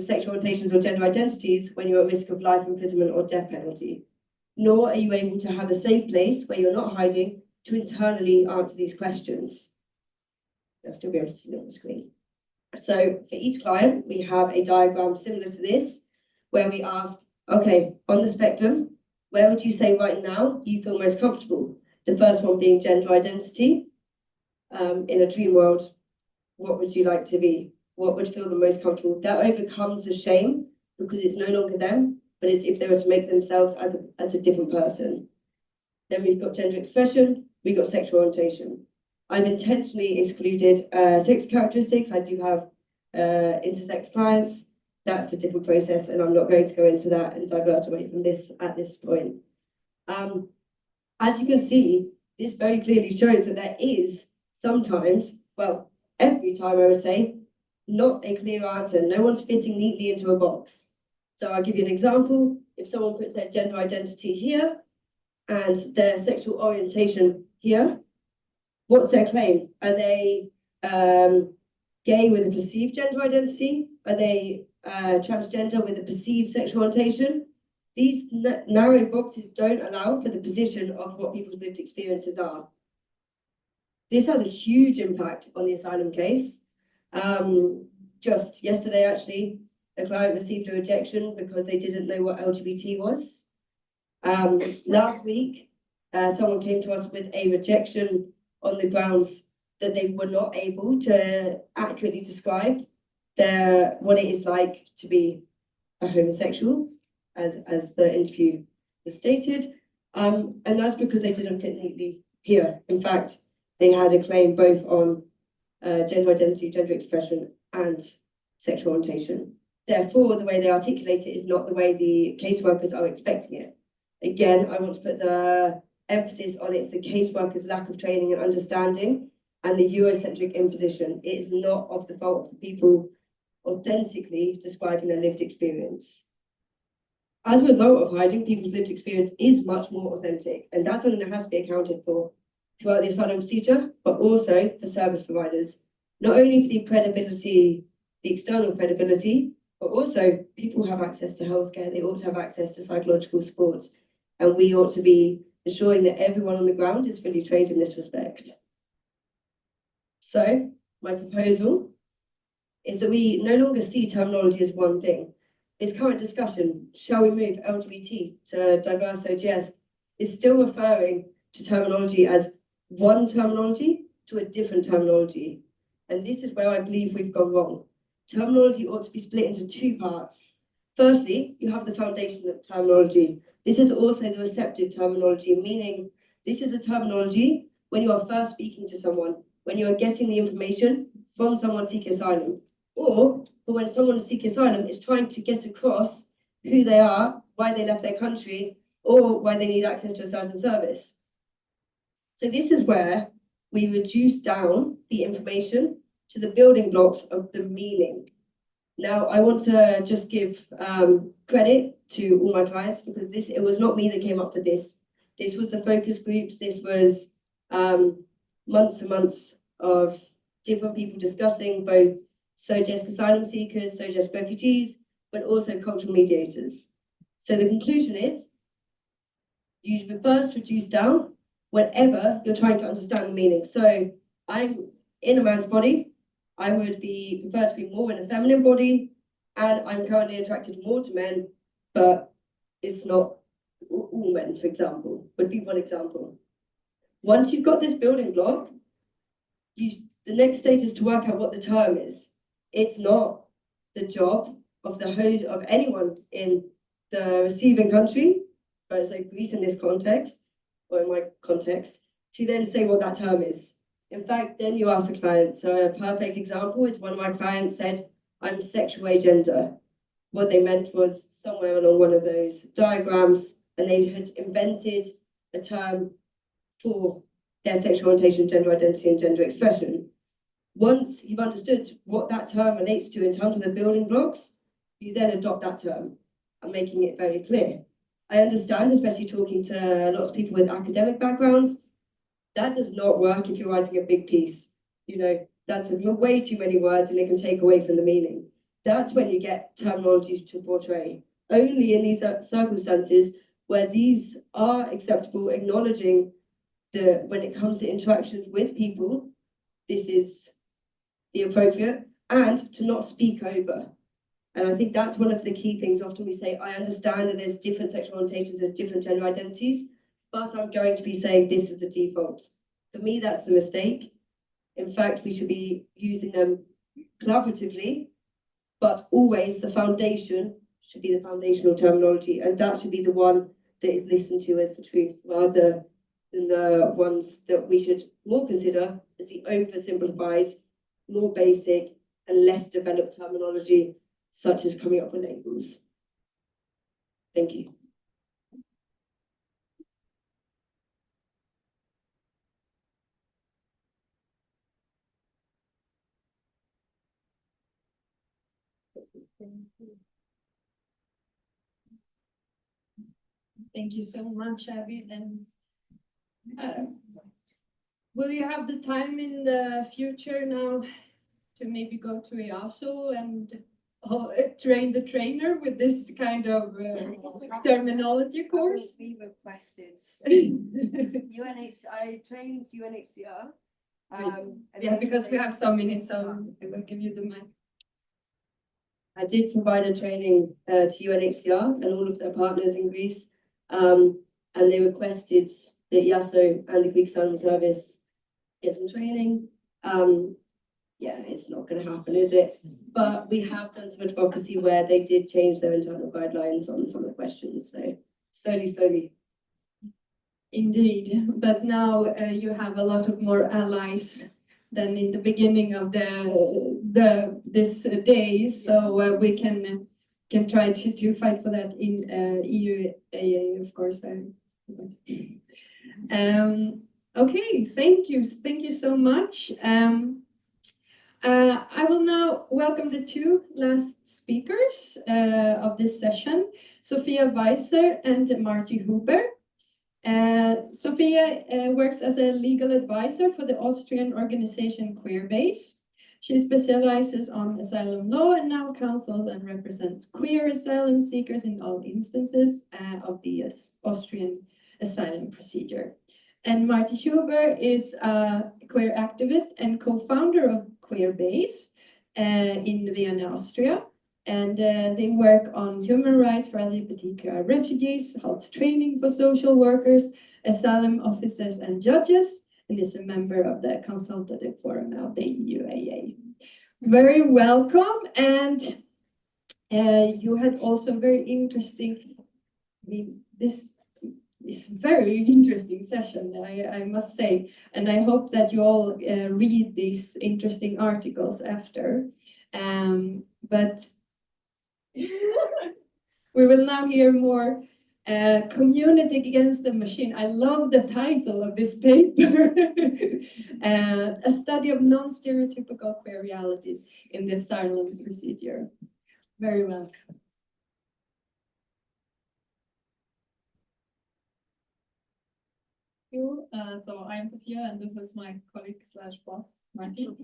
Speaker 5: sexual orientations or gender identities when you're at risk of life imprisonment or death penalty. Nor are you able to have a safe place where you're not hiding to internally answer these questions. You'll still be able to see it on the screen. So for each client, we have a diagram similar to this, where we ask, okay, on the spectrum, where would you say right now you feel most comfortable? The first one being gender identity. In a dream world, what would you like to be? What would feel the most comfortable? That overcomes the shame because it's no longer them, but it's if they were to make themselves as a different person. Then we've got gender expression, we've got sexual orientation. I've intentionally excluded sex characteristics. I do have intersex clients. That's a different process, and I'm not going to go into that and divert away from this at this point. As you can see, this very clearly shows that there is sometimes, well, every time I would say, not a clear answer. No one's fitting neatly into a box. So I'll give you an example. If someone puts their gender identity here and their sexual orientation here, what's their claim? Are they gay with a perceived gender identity? Are they transgender with a perceived sexual orientation? These narrow boxes don't allow for the position of what people's lived experiences are. This has a huge impact on the asylum case. Just yesterday, actually, a client received a rejection because they didn't know what LGBT was. Last week, someone came to us with a rejection on the grounds that they were not able to accurately describe what it is like to be a homosexual, as the interview was stated. And that's because they didn't fit neatly here. In fact, they had a claim both on gender identity, gender expression, and sexual orientation. Therefore, the way they articulate it is not the way the caseworkers are expecting it. Again, I want to put the emphasis on it's the caseworkers' lack of training and understanding and the Eurocentric imposition. It is not of the fault of the people authentically describing their lived experience. As a result of hiding, people's lived experience is much more authentic, and that's something that has to be accounted for throughout the asylum procedure, but also for service providers, not only for the credibility, the external credibility, but also people have access to healthcare, they ought to have access to psychological support, and we ought to be ensuring that everyone on the ground is fully trained in this respect. So, my proposal is that we no longer see terminology as one thing. This current discussion, shall we move LGBT to diverse OGS, is still referring to terminology as one terminology to a different terminology. And this is where I believe we've gone wrong. Terminology ought to be split into two parts. Firstly, you have the foundation of terminology. This is also the receptive terminology, meaning This is a terminology when you are first speaking to someone, when you are getting the information from someone seeking asylum, or for when someone seeking asylum is trying to get across who they are, why they left their country, or why they need access to a certain service. So this is where we reduce down the information to the building blocks of the meaning. Now, I want to just give credit to all my clients because it was not me that came up with this. This was the focus groups. This was months and months of different people discussing both SOGESC asylum seekers, SOGESC refugees, but also cultural mediators. So the conclusion is you first reduce down whenever you're trying to understand the meaning. So I'm in a man's body. I would prefer to be more in a feminine body, and I'm currently attracted more to men, but it's not all men, for example, would be one example. Once you've got this building block, the next stage is to work out what the term is. It's not the job of the host of anyone in the receiving country, so Greece in this context, or in my context, to then say what that term is. In fact, then you ask the client. So a perfect example is one of my clients said, I'm sexual agender. What they meant was somewhere along one of those diagrams, and they had invented a term for their sexual orientation, gender identity, and gender expression. Once you've understood what that term relates to in terms of the building blocks, you then adopt that term and making it very clear. I understand, especially talking to lots of people with academic backgrounds, that does not work if you're writing a big piece. You know, that's way too many words and it can take away from the meaning. That's when you get terminology to portray. Only in these circumstances where these are acceptable, acknowledging when it comes to interactions with people, this is the appropriate, and to not speak over. And I think that's one of the key things. Often we say, I understand that there's different sexual orientations, there's different gender identities, but I'm going to be saying this is the default. For me, that's the mistake. In fact, we should be using them collaboratively, but always the foundation should be the foundational terminology, and that should be the one that is listened to as the truth, rather than the ones that we should more consider as the oversimplified, more basic and less developed terminology, such as coming up with labels. Thank you.
Speaker 1: Thank you so much, Abby. And will you have the time in the future now to maybe go to EASO and train the trainer with this kind of terminology course?
Speaker 5: We requested UNHCR. I trained UNHCR.
Speaker 1: Yeah, because we have so many, so I will give you the mic.
Speaker 5: I did provide a training to UNHCR and all of their partners in Greece, and they requested that EASO and the Greek Asylum Service get some training. Yeah, it's not going to happen, is it? But we have done some advocacy where they did change their internal guidelines on some of the questions. So slowly.
Speaker 1: Indeed, but now you have a lot of more allies than in the beginning of this day. So we can try to fight for that in EUAA, of course. Okay, thank you so much. I will now welcome the two last speakers of this session, Sophia Weiser and Marty Huber. Sophia works as a legal advisor for the Austrian organization Queerbase. She specializes on asylum law and now counsels and represents queer asylum seekers in all instances of the Austrian asylum procedure. And Marty Huber is a queer activist and co-founder of Queerbase in Vienna, Austria. And they work on human rights for LGBTQI refugees, health training for social workers, asylum officers and judges, and is a member of the Consultative Forum of the EUAA. Very welcome. And you had also very interesting, this very interesting session, I must say. And I hope that you all read these interesting articles after. But we will now hear more Community Against the Machine. I love the title of this paper. A study of non-stereotypical queer realities in the asylum procedure. Very well.
Speaker 6: You. So I'm Sophia, and this is my colleague slash boss, Martin.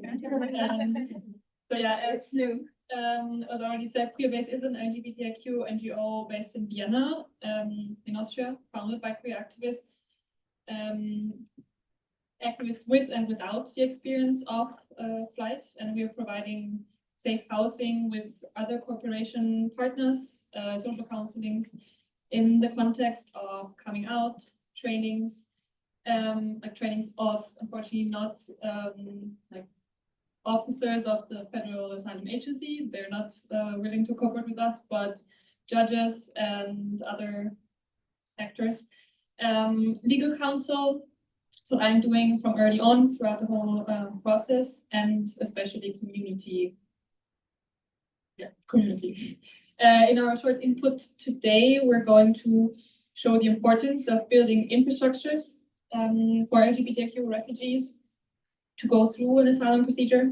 Speaker 6: So yeah,
Speaker 4: It's new.
Speaker 6: as already said, Queerbase is an LGBTIQ NGO based in Vienna, in Austria, founded by queer activists. Activists with and without the experience of flight, and we are providing safe housing with other cooperation partners, social counselings in the context of coming out, trainings, like trainings of, unfortunately, not like officers of the Federal Asylum Agency. They're not willing to cooperate with us, but judges and other actors. Legal counsel, that's what I'm doing from early on throughout the whole process, and especially community. In our short input today, we're going to show the importance of building infrastructures for LGBTQ refugees to go through an asylum procedure,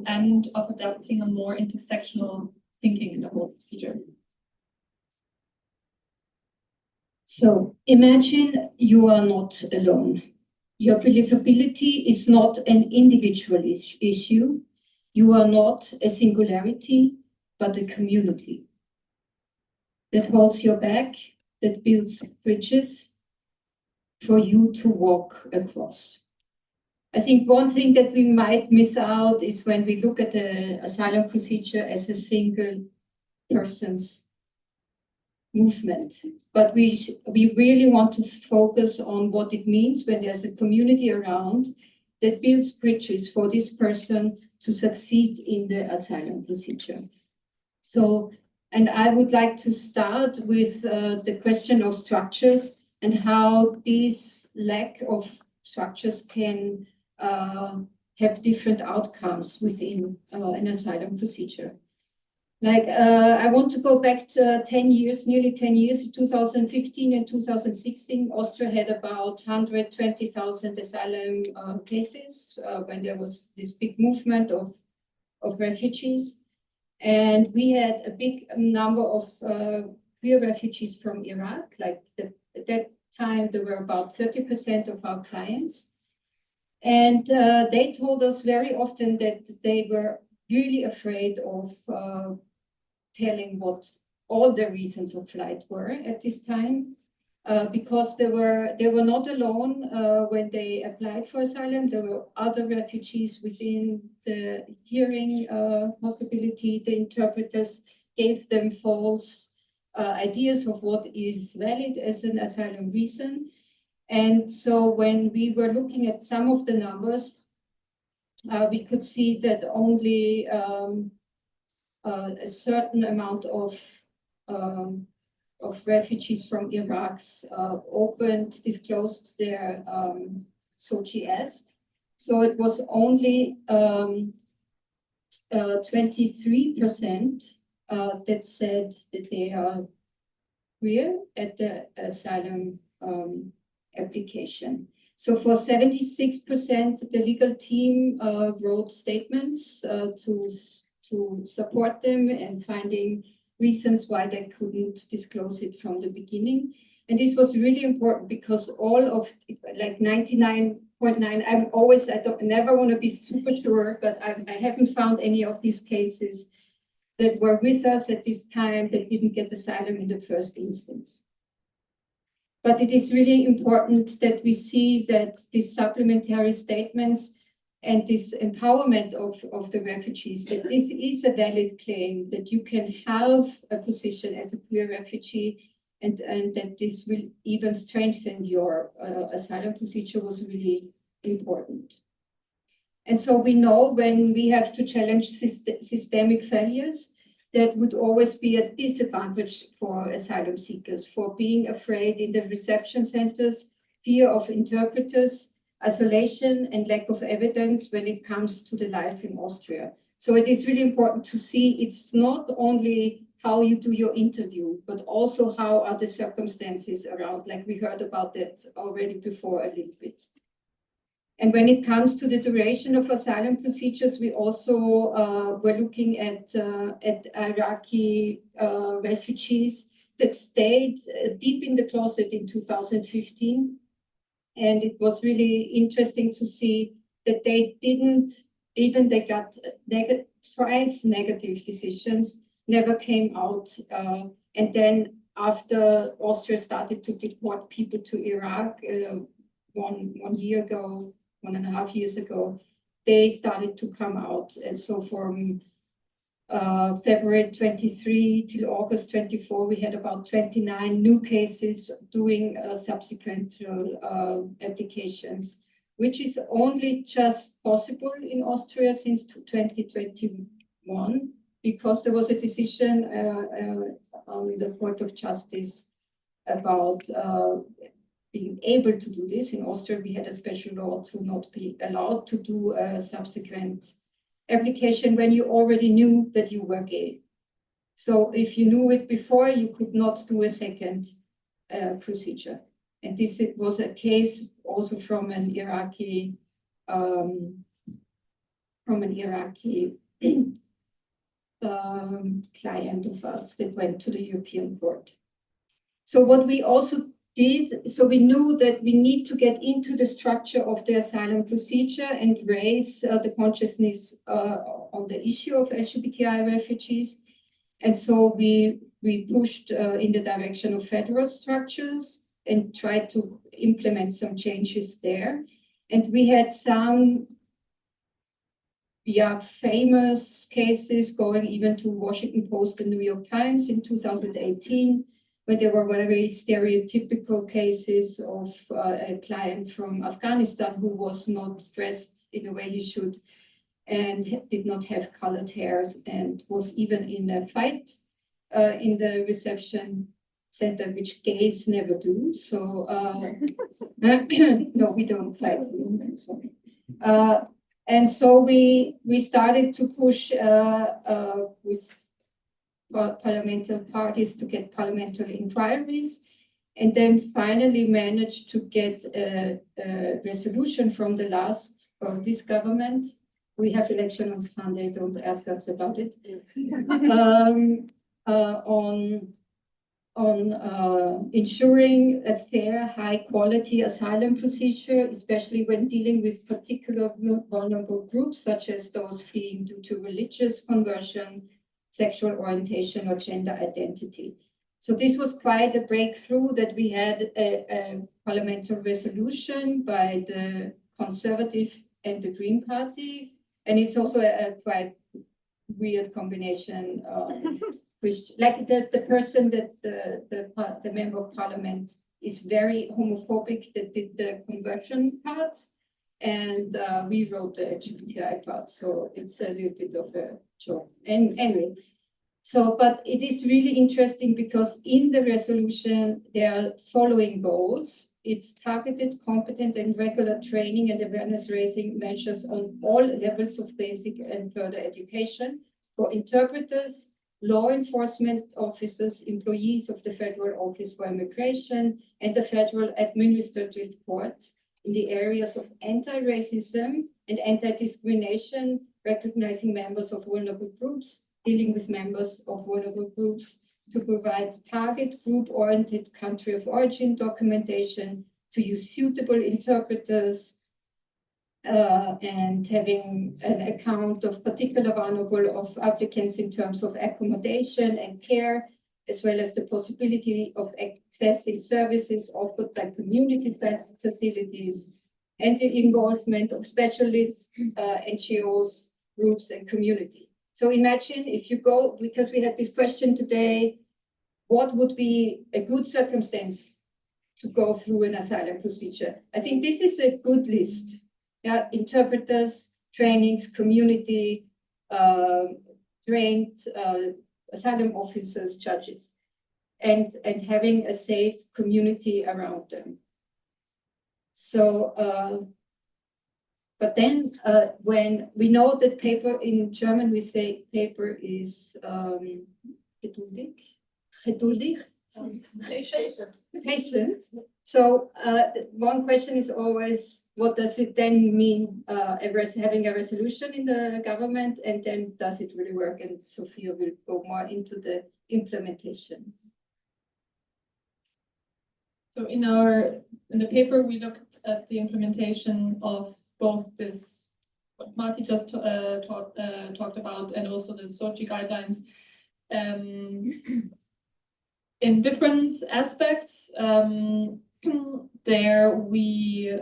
Speaker 6: and of adapting a more intersectional thinking in the whole procedure.
Speaker 3: So imagine you are not alone. Your believability is not an individual issue. You are not a singularity, but a community that holds your back, that builds bridges for you to walk across. I think one thing that we might miss out is when we look at the asylum procedure as a single person's movement. But we really want to focus on what it means when there's a community around that builds bridges for this person to succeed in the asylum procedure. So, and I would like to start with the question of structures and how this lack of structures can have different outcomes within an asylum procedure. Like, I want to go back to 10 years, nearly 10 years, in 2015 and 2016, Austria had about 120,000 asylum cases when there was this big movement of refugees. And we had a big number of queer refugees from Iraq. Like at that time, there were about 30% of our clients. And they told us very often that they were really afraid of telling what all the reasons of flight were at this time, because they were not alone when they applied for asylum. There were other refugees within the hearing possibility. The interpreters gave them false ideas of what is valid as an asylum reason. And so when we were looking at some of the numbers, we could see that only a certain amount of refugees from Iraq disclosed their SOGS. So it was only 23% that said that they are queer at the asylum application. So for 76%, the legal team wrote statements to support them and finding reasons why they couldn't disclose it from the beginning. And this was really important because all of, like 99.9, I never want to be super sure, but I haven't found any of these cases that were with us at this time that didn't get asylum in the first instance. But it is really important that we see that these supplementary statements and this empowerment of the refugees, that this is a valid claim, that you can have a position as a queer refugee, and that this will even strengthen your asylum procedure was really important. And so we know when we have to challenge systemic failures,
Speaker 7: that would always be a disadvantage for asylum seekers, for being afraid in the reception centers, fear of interpreters, isolation, and lack of evidence when it comes to the life in Austria. So it is really important to see it's not only how you do your interview, but also how are the circumstances around, like we heard about that already before a little bit. And when it comes to the duration of asylum procedures, we also were looking at Iraqi refugees that stayed deep in the closet in 2015. And it was really interesting to see that they didn't, even they got twice negative decisions, never came out. And then after Austria started to deport people to Iraq 1 year ago, 1.5 years ago, they started to come out. And so from February 23 till August 24, we had about 29 new cases doing subsequent applications, which is only just possible in Austria since 2021, because there was a decision on the Court of Justice about being able to do this. In Austria, we had a special law to not be allowed to do a subsequent application when you already knew that you were gay. So if you knew it before, you could not do a second procedure. And this was a case also from an Iraqi client of us that went to the European Court. So what we also did, so we knew that we need to get into the structure of the asylum procedure and raise the consciousness on the issue of LGBTI refugees. And so we pushed in the direction of federal structures and tried to implement some changes there. And we had some famous cases going even to Washington Post and New York Times in 2018, where there were very stereotypical cases of a client from Afghanistan who was not dressed in the way he should and did not have colored hair and was even in a fight in the reception center, which gays never do. So, no, we don't fight. Sorry. And so we started to push with parliamentary parties to get parliamentary inquiries, and then finally managed to get a resolution from the last or this government. We have election on Sunday, don't ask us about it. On ensuring a fair, high-quality asylum procedure, especially when dealing with particular vulnerable groups, such as those fleeing due to religious conversion, sexual orientation, or gender identity. So this was quite a breakthrough that we had a parliamentary resolution by the Conservative and the Green Party. And it's also a quite weird combination, which like the person that the member of parliament is very homophobic that did the conversion part, and we wrote the LGBTI part, so it's a little bit of a joke. And anyway, so but it is really interesting because in the resolution there are following goals. It's targeted, competent, and regular training and awareness raising measures on all levels of basic and further education for interpreters, law enforcement officers, employees of the Federal Office for Immigration and the Federal Administrative Court in the areas of anti-racism and anti-discrimination, recognizing members of vulnerable groups, dealing with members of vulnerable groups, to provide target group-oriented country of origin documentation, to use suitable interpreters, and having an account of particular vulnerable of applicants in terms of accommodation and care, as well as the possibility of accessing services offered by community facilities and the involvement of specialists, NGOs, groups, and community. So imagine if you go, because we had this question today, what would be a good circumstance to go through an asylum procedure? I think this is a good list. Yeah, interpreters, trainings, community, trained asylum officers, judges, and having a safe community around them. So, but then when we know that paper in German, we say paper is geduldig, patient. So one question is always, what does it then mean, having a resolution in the government, and then does it really work? And Sophia will go more into the implementation.
Speaker 6: So in the paper, we looked at the implementation of both this, what Marty just talked about, and also the SOCI guidelines in different aspects. There we,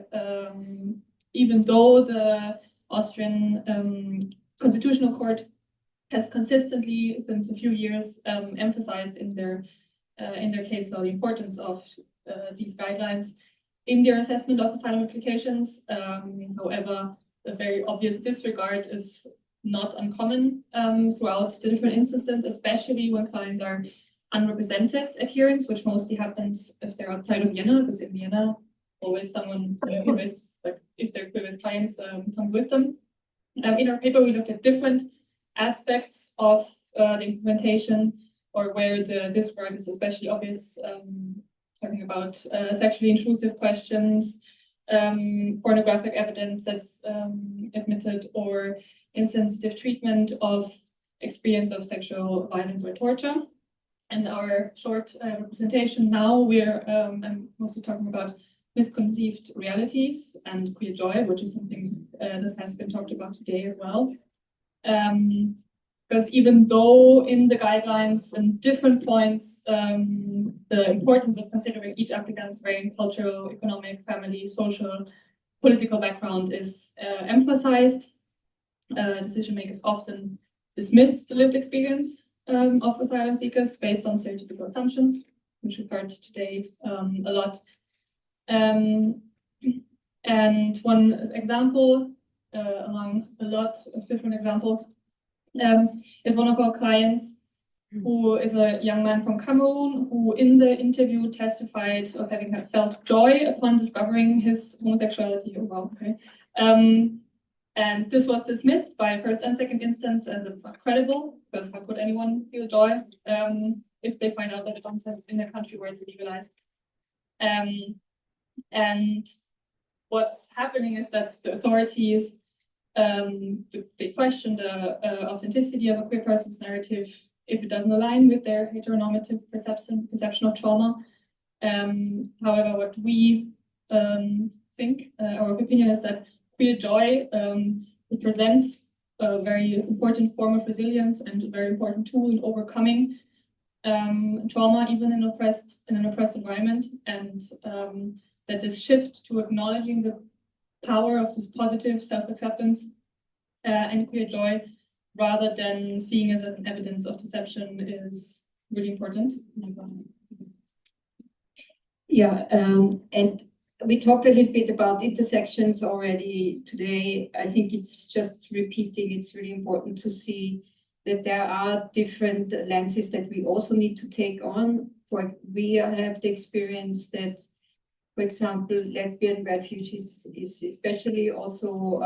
Speaker 6: even though the Austrian Constitutional Court has consistently, since a few years, emphasized in their case law the importance of these guidelines in their assessment of asylum applications. However, a very obvious disregard is not uncommon throughout the different instances, especially when clients are unrepresented at hearings, which mostly happens if they're outside of Vienna, because in Vienna, always someone like if they're previous clients comes with them. In our paper, we looked at different aspects of the implementation, or where the disregard is especially obvious. Talking about sexually intrusive questions, pornographic evidence that's admitted, or insensitive treatment of experience of sexual violence or torture. In our short representation now, I'm mostly talking about misconceived realities and queer joy, which is something that has been talked about today as well. Because even though in the guidelines and different points, the importance of considering each applicant's varying cultural, economic, family, social, political background is emphasized, decision makers often dismiss the lived experience of asylum seekers based on stereotypical assumptions, which we've heard today a lot. And one example among a lot of different examples is one of our clients, who is a young man from Cameroon, who in the interview testified of having felt joy upon discovering his homosexuality. Oh, wow, okay. And this was dismissed by first and second instance as it's not credible, because how could anyone feel joy if they find out that it onset in a country where it's legalized? And what's happening is that the authorities they question the authenticity of a queer person's narrative if it doesn't align with their heteronormative perception of trauma. However, what we think, our opinion is that queer joy represents a very important form of resilience and a very important tool in overcoming trauma, even in an oppressed environment, and that this shift to acknowledging the power of this positive self-acceptance and queer joy, rather than seeing as an evidence of deception, is really important.
Speaker 7: Yeah, and we talked a little bit about intersections already today. I think it's just repeating, it's really important to see that there are different lenses that we also need to take on. We have the experience that, for example, lesbian refugees is especially also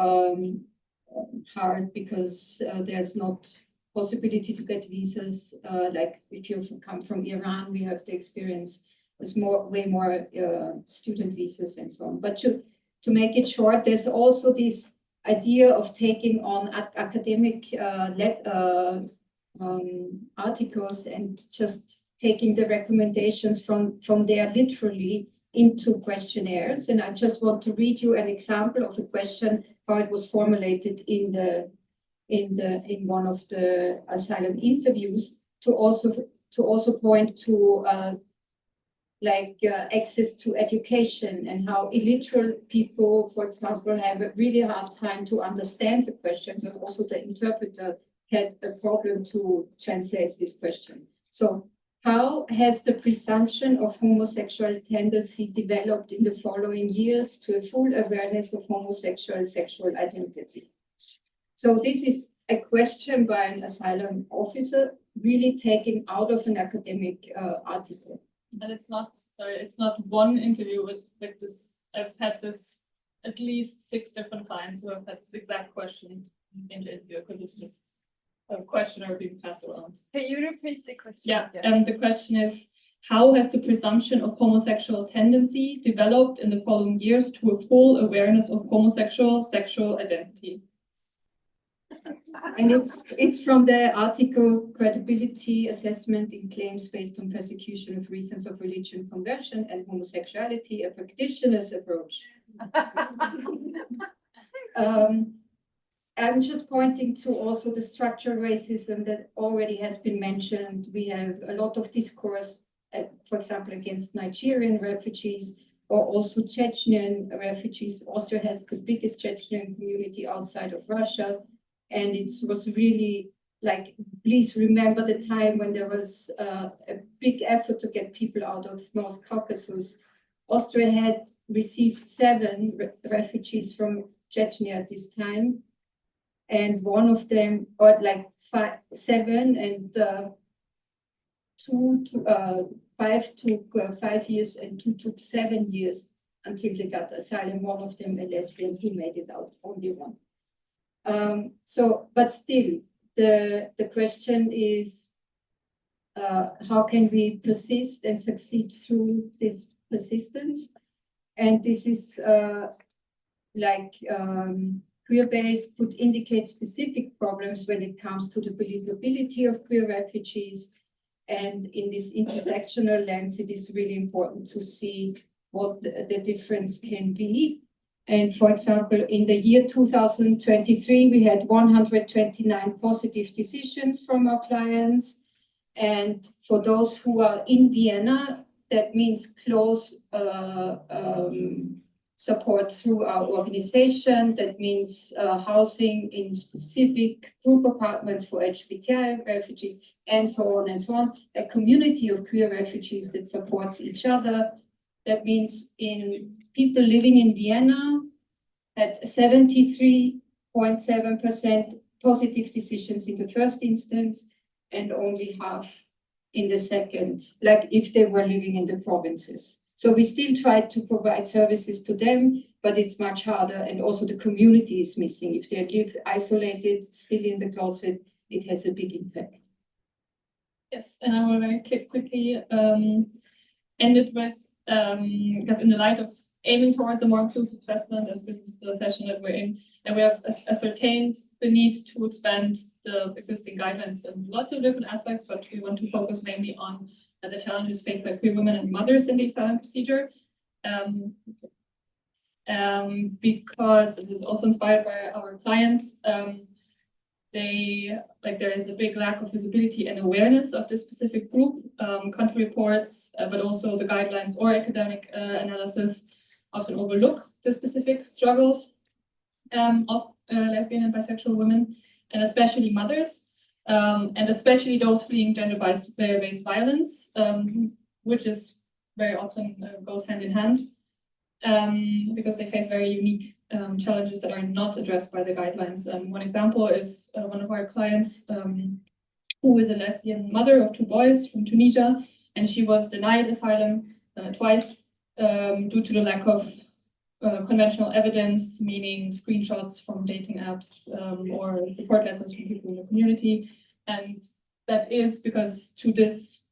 Speaker 7: hard because there's not possibility to get visas. Like if you come from Iran, we have the experience with way more student visas and so on. But to make it short, there's also this idea of taking on academic articles and just taking the recommendations from there literally into questionnaires. And I just want to read you an example of a question, how it was formulated in one of the asylum interviews, to also point to access to education and how illiterate people, for example, have a really hard time to understand the questions, and also the interpreter had a problem to translate this question. So how has the presumption of homosexual tendency developed in the following years to a full awareness of homosexual sexual identity? So this is a question by an asylum officer really taking out of an academic article.
Speaker 6: And it's not one interview, it's like this, I've had this at least 6 different clients who have had this exact question in the interview, because it's just a questionnaire being passed around.
Speaker 4: Can you repeat the question?
Speaker 6: Yeah,
Speaker 4: again?
Speaker 6: and the question is, how has the presumption of homosexual tendency developed in the following years to a full awareness of homosexual sexual identity?
Speaker 7: And it's from the article Credibility Assessment in Claims Based on Persecution of Reasons of Religion, Conversion and Homosexuality, a Practitioner's Approach. I'm just pointing to also the structural racism that already has been mentioned. We have a lot of discourse, for example, against Nigerian refugees or also Chechnyan refugees. Austria has the biggest Chechnyan community outside of Russia. And it was really like, please remember the time when there was a big effort to get people out of North Caucasus. Austria had received 7 refugees from Chechnya at this time. And one of them, or like 7, and 5 took 5 years and 2 took 7 years until they got asylum. One of them, a lesbian, he made it out, only one. But still, the question is, how can we persist and succeed through this persistence? And this is queer-based could indicate specific problems when it comes to the believability of queer refugees. And in this intersectional lens, it is really important to see what the difference can be. And for example, in the year 2023, we had 129 positive decisions from our clients. And for those who are in Vienna, that means close support through our organization. That means housing in specific group apartments for LGBTI refugees, and so on and so on. A community of queer refugees that supports each other. That means in people living in Vienna had 73.7% positive decisions in the first instance and only half in the second, like if they were living in the provinces. So we still try to provide services to them, but it's much harder, and also the community is missing. If they live isolated, still in the closet, it has a big impact.
Speaker 6: Yes, and I will very quickly end it with, because in the light of aiming towards a more inclusive assessment, as this is the session that we're in, and we have ascertained the need to expand the existing guidelines in lots of different aspects, but we want to focus mainly on the challenges faced by queer women and mothers in the asylum procedure. Because it is also inspired by our clients, there is a big lack of visibility and awareness of this specific group. Country reports, but also the guidelines or academic analysis often overlook the specific struggles of lesbian and bisexual women, and especially mothers, and especially those fleeing gender-based violence, which is very often goes hand in hand, because they face very unique challenges that are not addressed by the guidelines. One example is one of our clients who is a lesbian mother of 2 boys from Tunisia, and she was denied asylum twice due to the lack of conventional evidence, meaning screenshots from dating apps or support letters from people in the community. And that is because to this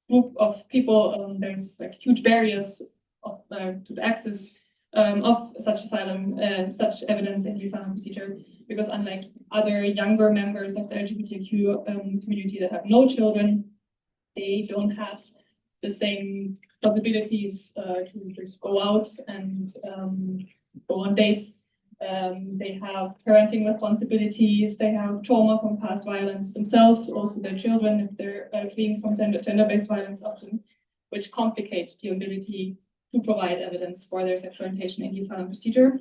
Speaker 6: group of people, there's like huge barriers to the access of such asylum, such evidence in the asylum procedure, because unlike other younger members of the LGBTQ community that have no children, they don't have the same possibilities to just go out and go on dates. They have parenting responsibilities, they have trauma from past violence themselves, also their children, if they're fleeing from gender-based violence often, which complicates the ability to provide evidence for their sexual orientation in the asylum procedure.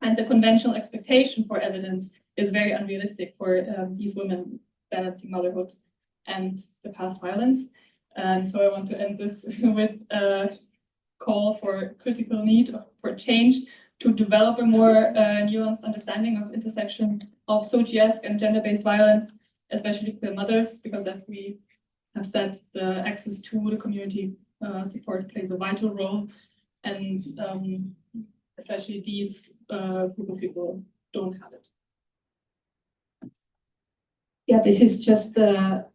Speaker 6: And the conventional expectation for evidence is very unrealistic for these women balancing motherhood and the past violence. And so I want to end this with a call for critical need for change to develop a more nuanced understanding of intersection of socio-esque and gender-based violence especially queer mothers, because as we have said, the access to the community support plays a vital role, and especially these group of people don't have it.
Speaker 7: Yeah, this is just a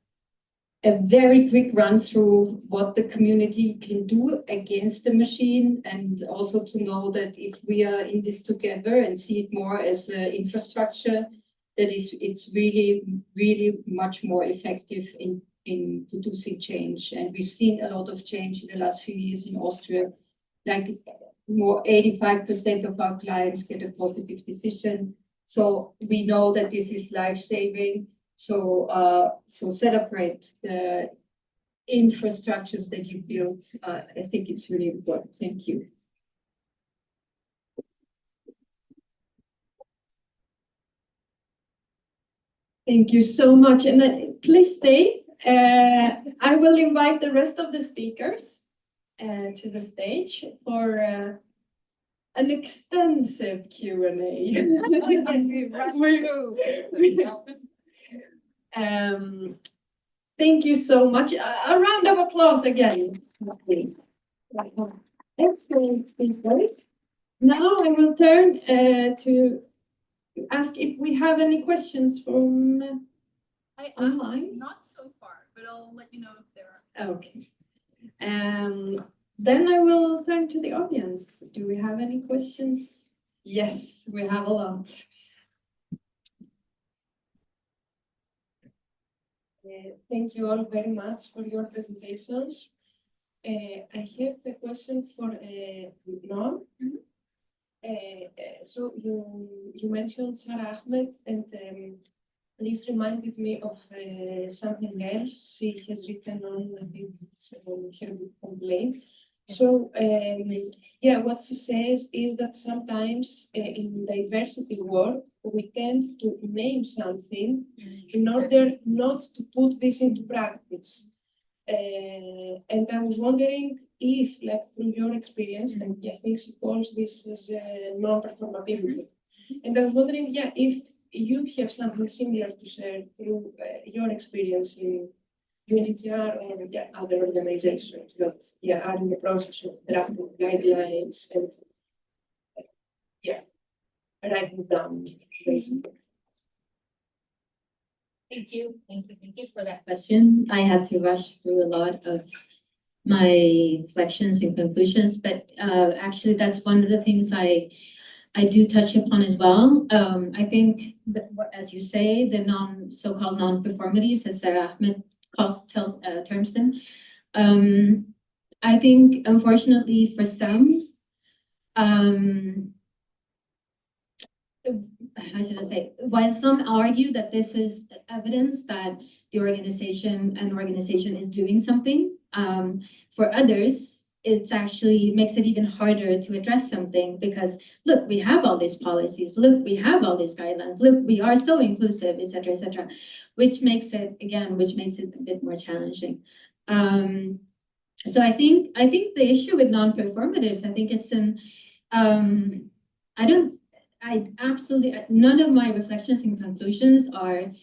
Speaker 7: very quick run through what the community can do against the machine, and also to know that if we are in this together and see it more as an infrastructure, that it's really much more effective in producing change. And we've seen a lot of change in the last few years in Austria, like more 85% of our clients get a positive decision. So we know that this is life-saving. So celebrate the infrastructures that you built. I think it's really important. Thank you.
Speaker 1: Thank you so much. And please stay. I will invite the rest of the speakers to the stage for an extensive Q&A. Thank you so much. A round of applause again. Excellent speakers. Now I will turn to ask if we have any questions from online.
Speaker 8: Not so far, but I'll let you know if there are.
Speaker 1: Okay. Then I will turn to the audience. Do we have any questions? Yes, we have a lot.
Speaker 9: Thank you all very much for your presentations. I have a question for Noam. So you mentioned Sarah Ahmed, and this reminded me of something else she has written on, I think it's on her complaint. So yeah, what she says is that sometimes in diversity work, we tend to name something in order not to put this into practice. And I was wondering if, like, through your experience, and I think she calls this as non-performativity. And I was wondering, yeah, if you have something similar to share through your experience in UNHCR or other organizations that are in the process of drafting guidelines and writing down, basically.
Speaker 3: Thank you for that question. I had to rush through a lot of my reflections and conclusions, but actually that's one of the things I do touch upon as well. I think that, as you say, the so-called non-performatives, as Sarah Ahmed terms them. I think, unfortunately, for some, how should I say? While some argue that this is evidence that the organization is doing something, for others, it's actually makes it even harder to address something because, look, we have all these policies, look, we have all these guidelines, look, we are so inclusive, etc., which makes it a bit more challenging. So I think the issue with non-performatives, I think it's none of my reflections and conclusions are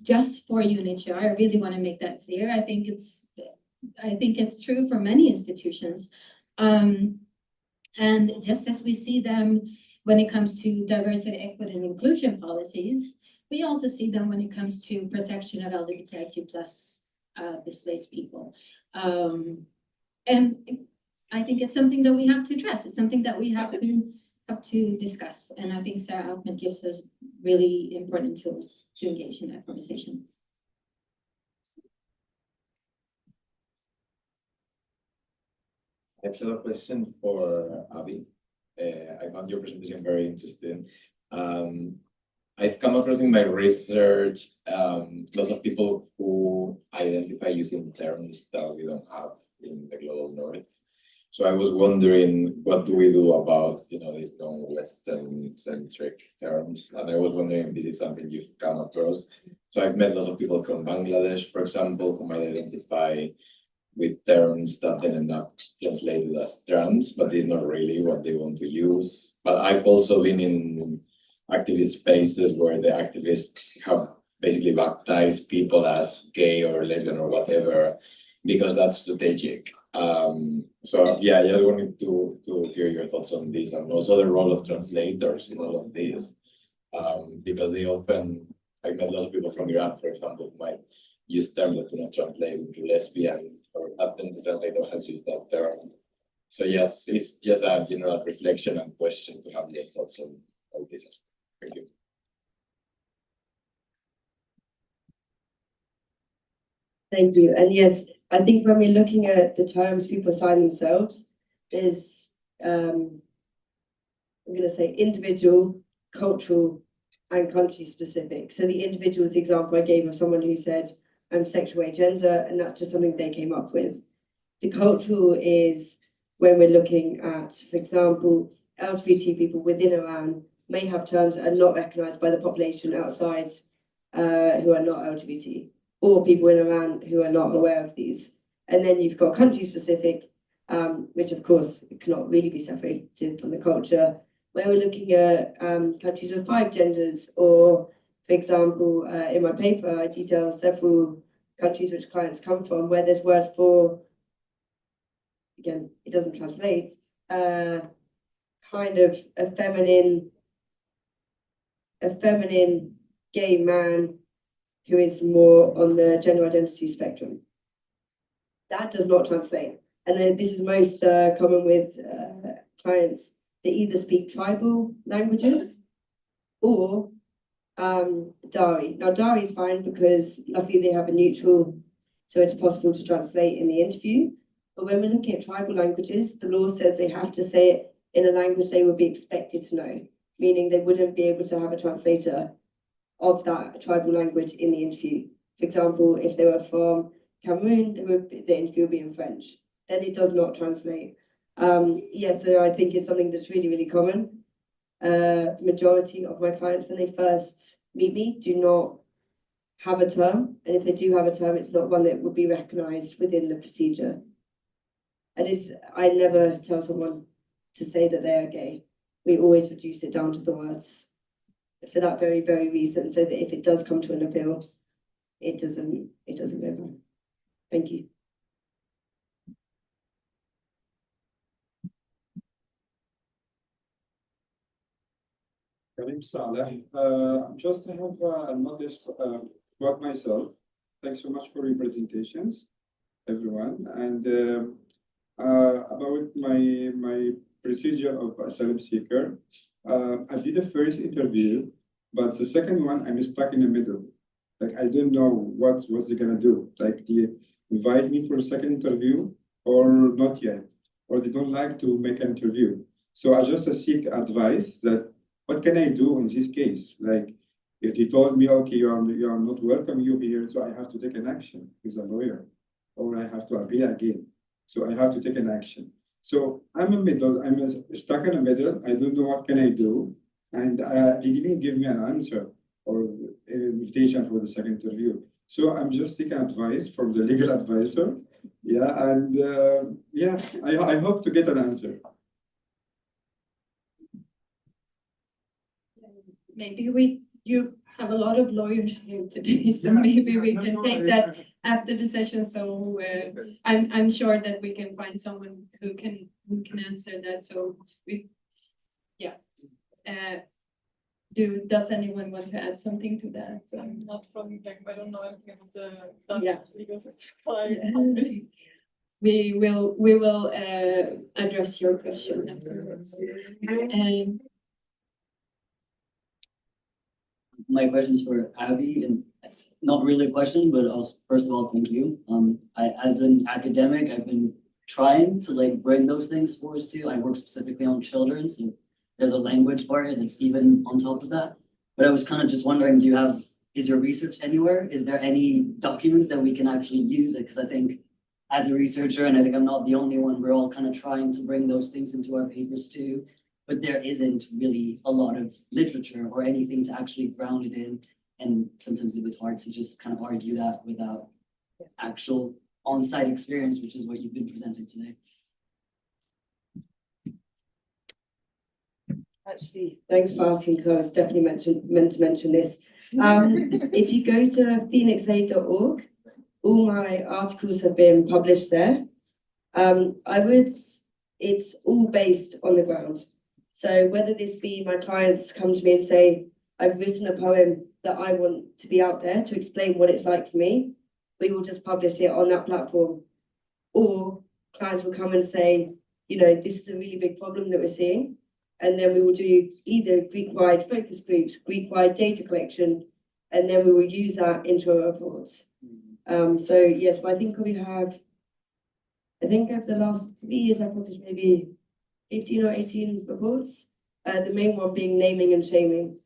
Speaker 3: just for UNHCR. I really want to make that clear. I think it's true for many institutions. And just as we see them when it comes to diversity, equity, and inclusion policies, we also see them when it comes to protection of LGBTIQ+ displaced people. And I think it's something that we have to address. It's something that we have to discuss. And I think Sarah Ahmed gives us really important tools to engage in that conversation.
Speaker 10: I have a question for Abby. I found your presentation very interesting. I've come across in my research lots of people who identify using terms that we don't have in the global north. So I was wondering, what do we do about these non-Western centric terms? And I was wondering if this is something you've come across. So I've met a lot of people from Bangladesh, for example, who might identify with terms that then end up translated as trans, but it's not really what they want to use. But I've also been in activist spaces where the activists have basically baptize people as gay or lesbian or whatever, because that's strategic. So yeah, I just wanted to hear your thoughts on this, and also the role of translators in all of this. Because they often, I met a lot of people from Iran, for example, who might use terms that do not translate into lesbian, or often the translator has used that term. So yes, it's just a general reflection and question to have your thoughts on all this. Thank you.
Speaker 5: Thank you. And yes, I think when we're looking at the terms people assign themselves, there's I'm going to say individual, cultural, and country specific. So the individual is the example I gave of someone who said, I'm sexual agender, and that's just something they came up with. The cultural is when we're looking at, for example, LGBT people within Iran may have terms that are not recognized by the population outside who are not LGBT, or people in Iran who are not aware of these. And then you've got country specific, which of course cannot really be separated from the culture, where we're looking at countries with 5 genders, or for example, in my paper, I detail several countries which clients come from where there's words for, again, it doesn't translate, kind of a feminine gay man who is more on the gender identity spectrum. That does not translate. And then this is most common with clients. They either speak tribal languages or Dari. Now, Dari is fine because luckily they have a neutral, so it's possible to translate in the interview. But when we're looking at tribal languages, the law says they have to say it in a language they would be expected to know, meaning they wouldn't be able to have a translator of that tribal language in the interview. For example, if they were from Cameroon, the interview would be in French. Then it does not translate. So I think it's something that's really, really common. The majority of my clients, when they first meet me, do not have a term. And if they do have a term, it's not one that would be recognized within the procedure. And I never tell someone to say that they are gay. We always reduce it down to the words for that very, very reason, so that if it does come to an appeal, it doesn't go wrong. Thank you.
Speaker 11: Karim Saleh. Just I have a notice about myself. Thanks so much for your presentations, everyone. And about my procedure of asylum seeker, I did the first interview, but the second one I'm stuck in the middle. Like I don't know what's they gonna do. Like they invite me for a second interview or not yet, or they don't like to make an interview. So I just seek advice that what can I do in this case? Like if they told me, okay, you are not welcome you here, so I have to take an action as a lawyer, or I have to appeal again. So I have to take an action. So I'm stuck in the middle. I don't know what can I do. And they didn't give me an answer or an invitation for the second interview. So I'm just taking advice from the legal advisor. Yeah, and I hope to get an answer.
Speaker 1: Maybe you have a lot of lawyers here today, so maybe we can take that after the session. So I'm sure that we can find someone who can answer that. So does anyone want to add something to that?
Speaker 6: I'm not from, like, I don't know anything about the
Speaker 1: Yeah.
Speaker 6: legal system, so I
Speaker 1: We will address your question afterwards.
Speaker 12: My question is for Abby, and it's not really a question, but also, first of all, thank you. As an academic, I've been trying to like bring those things forward too. I work specifically on children, so there's a language part that's even on top of that. But I was kind of just wondering, is your research anywhere? Is there any documents that we can actually use it? Because I think as a researcher, and I think I'm not the only one, we're all kind of trying to bring those things into our papers too. But there isn't really a lot of literature or anything to actually ground it in. And sometimes it's a bit hard to just kind of argue that without actual on-site experience, which is what you've been presenting today.
Speaker 5: Actually, thanks for asking, because I was definitely meant to mention this. If you go to phoenixaid.org, all my articles have been published there. It's all based on the ground. So whether this be my clients come to me and say, I've written a poem that I want to be out there to explain what it's like for me, we will just publish it on that platform. Or clients will come and say, you know, this is a really big problem that we're seeing. And then we will do either Greek-wide focus groups, Greek-wide data collection, and then we will use that into our reports. So yes, but I think over the last 3 years, I've published maybe 15 or 18 reports. The main one being naming and shaming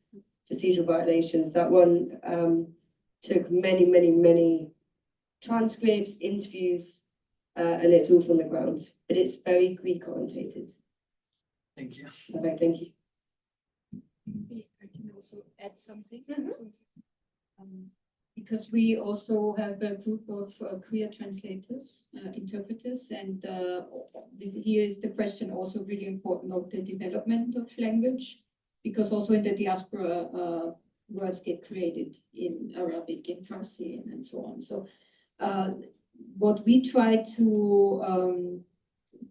Speaker 5: procedural violations. That one took many transcripts, interviews, and it's all from the ground. But it's very Greek orientated.
Speaker 12: Thank you.
Speaker 5: Okay, thank you.
Speaker 7: Maybe I can also add something. Because we also have a group of queer translators, interpreters, and here is the question also really important of the development of language, because also in the diaspora, words get created in Arabic, in Farsi, and so on. So what we try to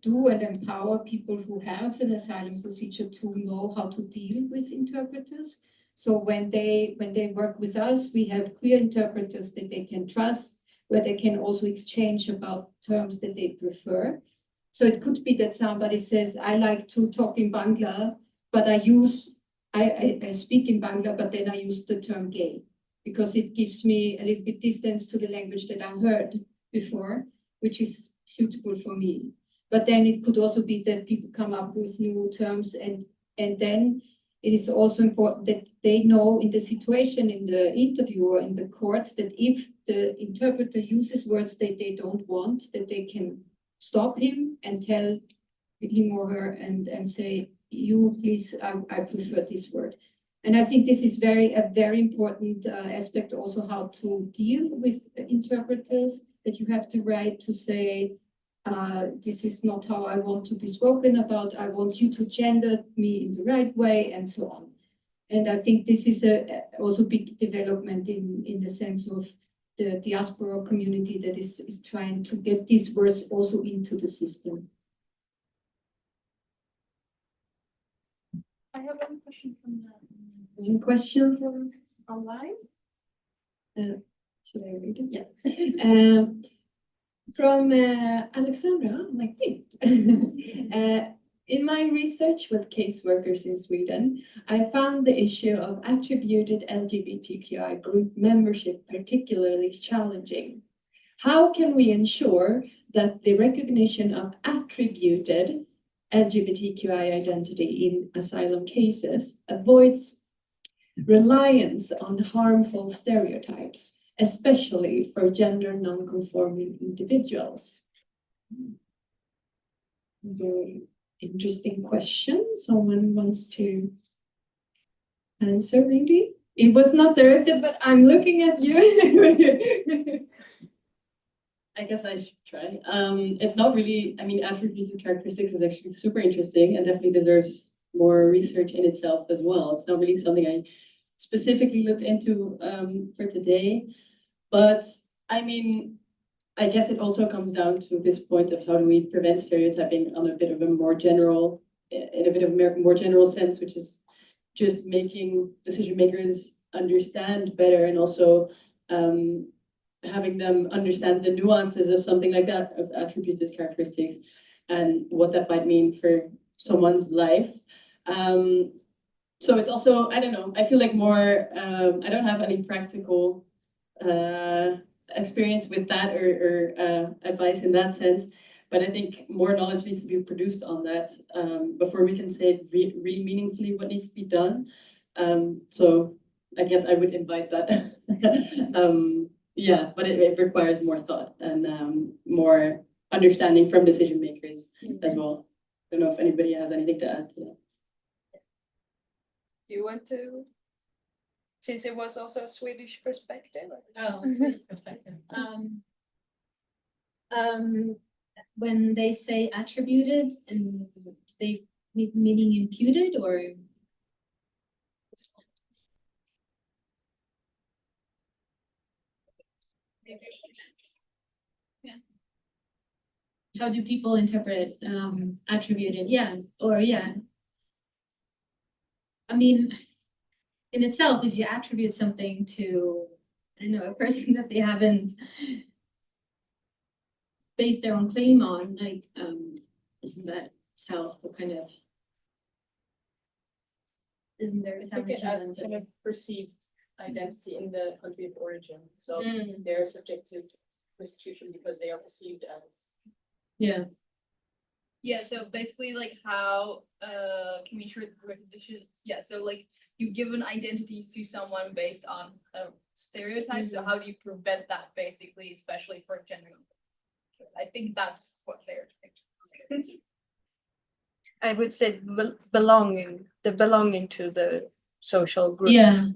Speaker 7: do and empower people who have an asylum procedure to know how to deal with interpreters. So when they work with us, we have queer interpreters that they can trust, where they can also exchange about terms that they prefer. So it could be that somebody says, I like to talk in Bangla, but I speak in Bangla, but then I use the term gay, because it gives me a little bit distance to the language that I heard before, which is suitable for me. But then it could also be that people come up with new terms, and then it is also important that they know in the situation, in the interview or in the court, that if the interpreter uses words that they don't want, that they can stop him and tell him or her and say, you please, I prefer this word. And I think this is a very important aspect also, how to deal with interpreters, that you have the right to say, this is not how I want to be spoken about. I want you to gender me in the right way, and so on. And I think this is also big development in the sense of the diaspora community that is trying to get these words also into the system.
Speaker 8: I have one question from
Speaker 1: One question from
Speaker 8: online.
Speaker 1: should I read it? Yeah. From Alexandra, like me. In my research with caseworkers in Sweden, I found the issue of attributed LGBTQI group membership particularly challenging. How can we ensure that the recognition of attributed LGBTQI identity in asylum cases avoids reliance on harmful stereotypes, especially for gender non-conforming individuals? Very interesting question. Someone wants to answer, maybe? It was not directed, but I'm looking at you.
Speaker 2: I guess I should try. It's not really, I mean, attributed characteristics is actually super interesting and definitely deserves more research in itself as well. It's not really something I specifically looked into for today. But I mean, I guess it also comes down to this point of how do we prevent stereotyping on a bit of a more general, in a bit of a more general sense, which is just making decision makers understand better, and also having them understand the nuances of something like that, of attributed characteristics, and what that might mean for someone's life. So it's also, I don't know, I feel like more, I don't have any practical experience with that or advice in that sense, but I think more knowledge needs to be produced on that before we can say really meaningfully what needs to be done. So I guess I would invite that. Yeah, but it requires more thought and more understanding from decision makers as well. I don't know if anybody has anything to add to that.
Speaker 4: You want to? Since it was also a Swedish perspective.
Speaker 3: Oh, Swedish perspective. When they say attributed, and they meaning imputed, or How do people interpret attributed? Yeah, or yeah. I mean, in itself, if you attribute something to, I don't know, a person that they haven't based their own claim on, like, isn't that itself a kind of, isn't there a
Speaker 2: Take it as
Speaker 3: damage
Speaker 2: kind of perceived identity in the country of origin. So
Speaker 3: Mm.
Speaker 2: they're subjected to persecution because they are perceived as.
Speaker 3: Yeah.
Speaker 13: Yeah, so basically like how community recognition, yeah, so like you give an identities to someone based on a stereotype, so how do you prevent that basically, especially for gender? I think that's what they're trying to.
Speaker 4: I would say belonging, the belonging to the social group.
Speaker 3: Yeah.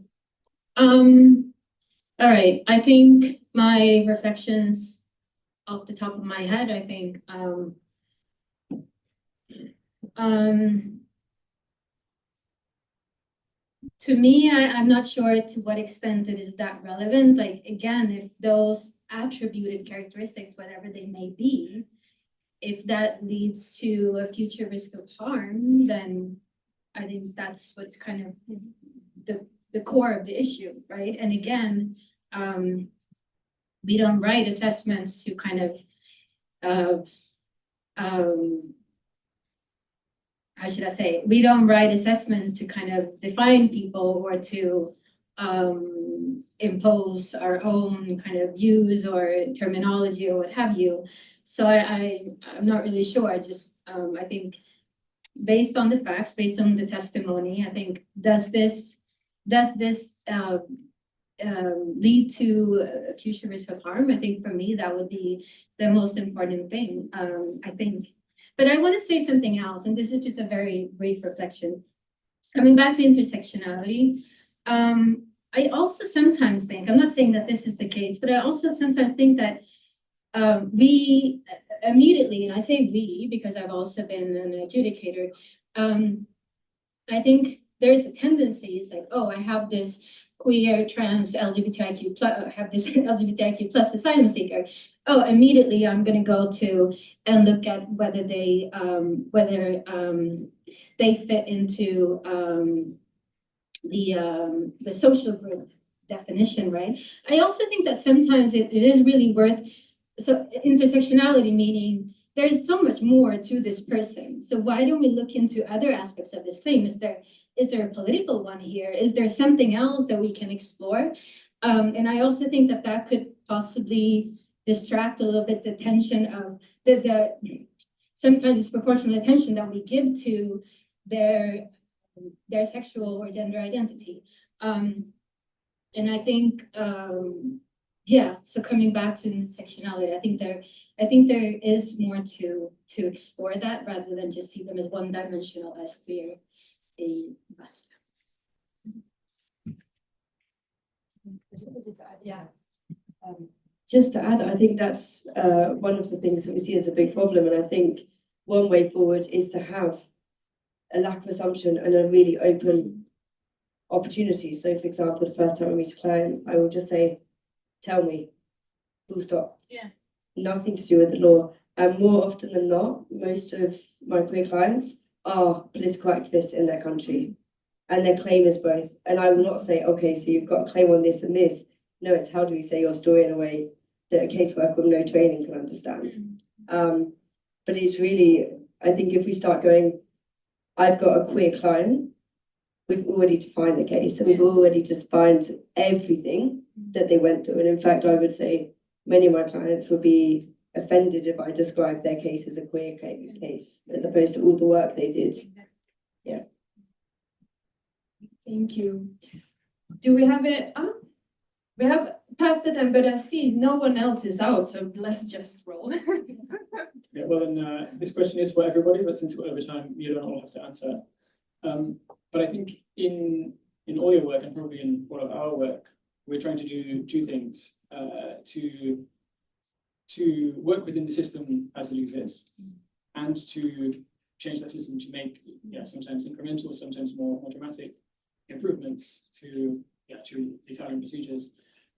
Speaker 3: All right. I think my reflections off the top of my head, I think, to me, I'm not sure to what extent it is that relevant. Like, again, if those attributed characteristics, whatever they may be, if that leads to a future risk of harm, then I think that's what's kind of the core of the issue, right? And again, we don't write assessments to kind of how should I say? We don't write assessments to kind of define people or to impose our own kind of views or terminology or what have you. So I'm not really sure. I just I think based on the facts, based on the testimony, I think does this lead to a future risk of harm? I think for me that would be the most important thing. I think. But I want to say something else, and this is just a very brief reflection. Coming back to intersectionality, I also sometimes think, I'm not saying that this is the case, but I also sometimes think that we immediately, and I say we because I've also been an adjudicator, I think there's a tendency, it's like, oh, I have this queer, trans, LGBTIQ plus, have this LGBTIQ plus asylum seeker. Oh, immediately I'm going to go to and look at whether they fit into the social group definition, right? I also think that sometimes it is really worth, so intersectionality meaning there's so much more to this person. So why don't we look into other aspects of this claim? Is there a political one here? Is there something else that we can explore? And I also think that that could possibly distract a little bit the attention of the sometimes disproportionate attention that we give to their sexual or gender identity. And I think yeah, so coming back to intersectionality, I think there is more to explore that rather than just see them as one-dimensional, as queer a basta.
Speaker 5: Yeah. Just to add, I think that's one of the things that we see as a big problem. And I think one way forward is to have a lack of assumption and a really open opportunity. So, for example, the first time I meet a client, I will just say, tell me, full stop.
Speaker 3: Yeah.
Speaker 5: Nothing to do with the law. And more often than not, most of my queer clients are political activists in their country. And their claim is both. And I will not say, okay, so you've got a claim on this and this. No, it's how do we say your story in a way that a caseworker with no training can understand. But it's really, I think if we start going, I've got a queer client, we've already defined the case. So we've already defined everything that they went through. And in fact, I would say many of my clients would be offended if I described their case as a queer case, as opposed to all the work they did. Yeah.
Speaker 1: Thank you. Do we have it? We have passed it, but I see no one else is out, so let's just roll.
Speaker 14: Yeah, well, then this question is for everybody, but since we're over time, you don't all have to answer. But I think in all your work and probably in all of our work, we're trying to do two things: to work within the system as it exists, and to change that system to make, sometimes incremental, sometimes more dramatic improvements to the asylum procedures.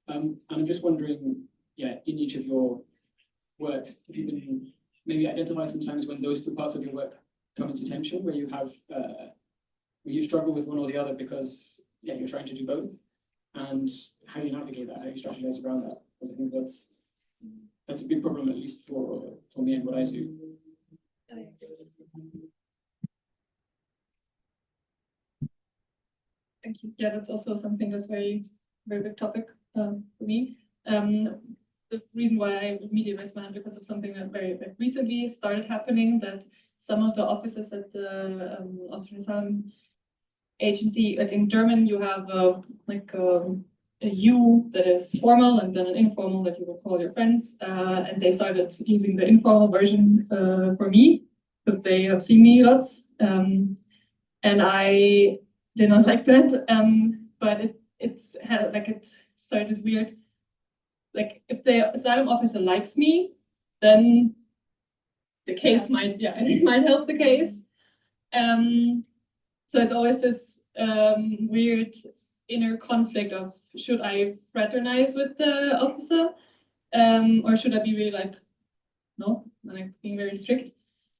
Speaker 14: And I'm just wondering, in each of your works, if you can maybe identify sometimes when those two parts of your work come into tension, where you have where you struggle with one or the other because you're trying to do both, and how you navigate that, how you strategize around that. Because I think that's a big problem, at least for me and what I do.
Speaker 6: Thank you. Yeah, that's also something that's very big topic for me. The reason why I immediately raised my hand because of something that very recently started happening, that some of the officers at the Austrian Asylum Agency, like in German, you have a you that is formal and then an informal that you would call your friends, and they started using the informal version for me because they have seen me lots, and I did not like that, but it's had like it started this weird, like if the asylum officer likes me, then the case might it might help the case. So it's always this weird inner conflict of, should I fraternize with the officer, or should I be really like, no, like being very strict?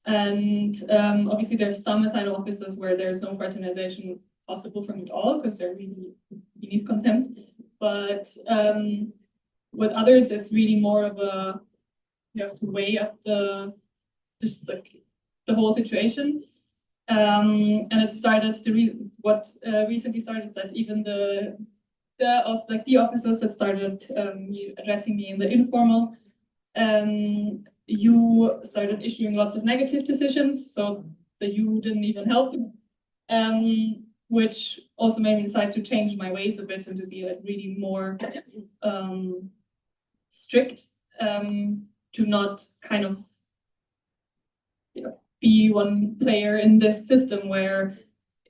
Speaker 6: And obviously there's some asylum officers where there's no fraternization possible for me at all because they're really beneath contempt. But with others, it's really more of a, you have to weigh up just like the whole situation. And it started what recently started is that even the officers that started addressing me in the informal, you started issuing lots of negative decisions, so the you didn't even help, which also made me decide to change my ways a bit and to be like really more strict, to not kind of be one player in this system where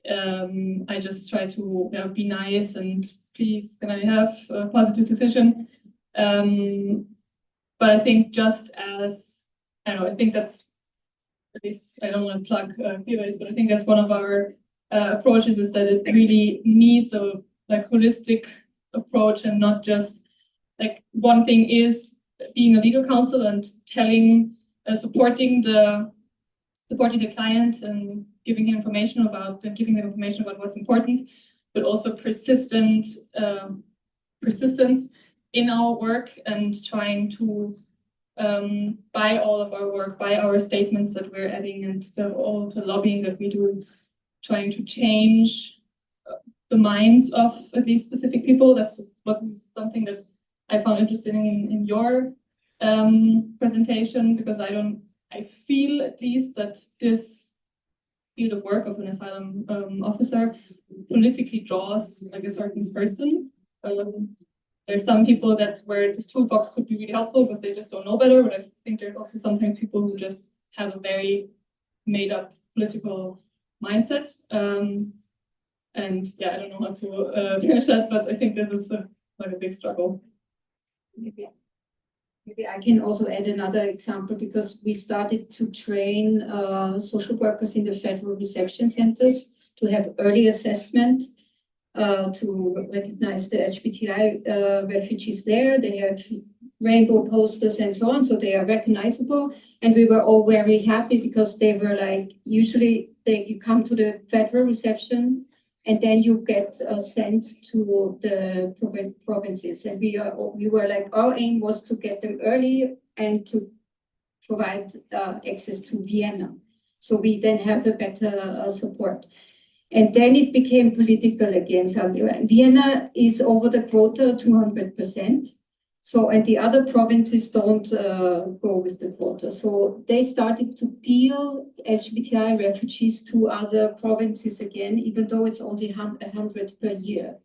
Speaker 6: I just try to be nice and please can I have a positive decision. But I think just as, I don't know, I think that's, at least I don't want to plug Freebase, but I think that's one of our approaches, is that it really needs a like holistic approach and not just like one thing is being a legal counsel and telling, supporting the client and giving him information about what's important, but also persistence in our work and trying to by all of our work, by our statements that we're adding and all the lobbying that we do, trying to change the minds of these specific people. That's something that I found interesting in your presentation, because I feel at least that this field of work of an asylum officer politically draws like a certain person. There's some people where this toolbox could be really helpful because they just don't know better, but I think there's also sometimes people who just have a very made up political mindset. And yeah, I don't know how to finish that, but I think this is like a big struggle.
Speaker 7: Maybe I can also add another example, because we started to train social workers in the federal reception centers to have early assessment, to recognize the LGBTI refugees there. They have rainbow posters and so on, so they are recognizable. And we were all very happy because they were like, usually you come to the federal reception and then you get sent to the provinces. And we were like, our aim was to get them early and to provide access to Vienna. So we then have a better support. And then it became political again. So Vienna is over the quota 200%. So, and the other provinces don't go with the quota. So they started to deal LGBTI refugees to other provinces again, even though it's only 100 per year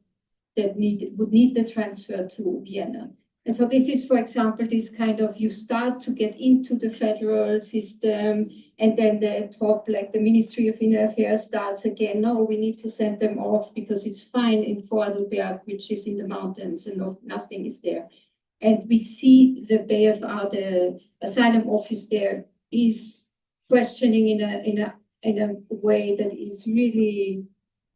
Speaker 7: that would need the transfer to Vienna. And so this is, for example, this kind of, you start to get into the federal system, and then the top, like the Ministry of Inner Affairs starts again, no, we need to send them off because it's fine in Vorarlberg, which is in the mountains, and nothing is there. And we see the BFR, the asylum office there, is questioning in a way that is really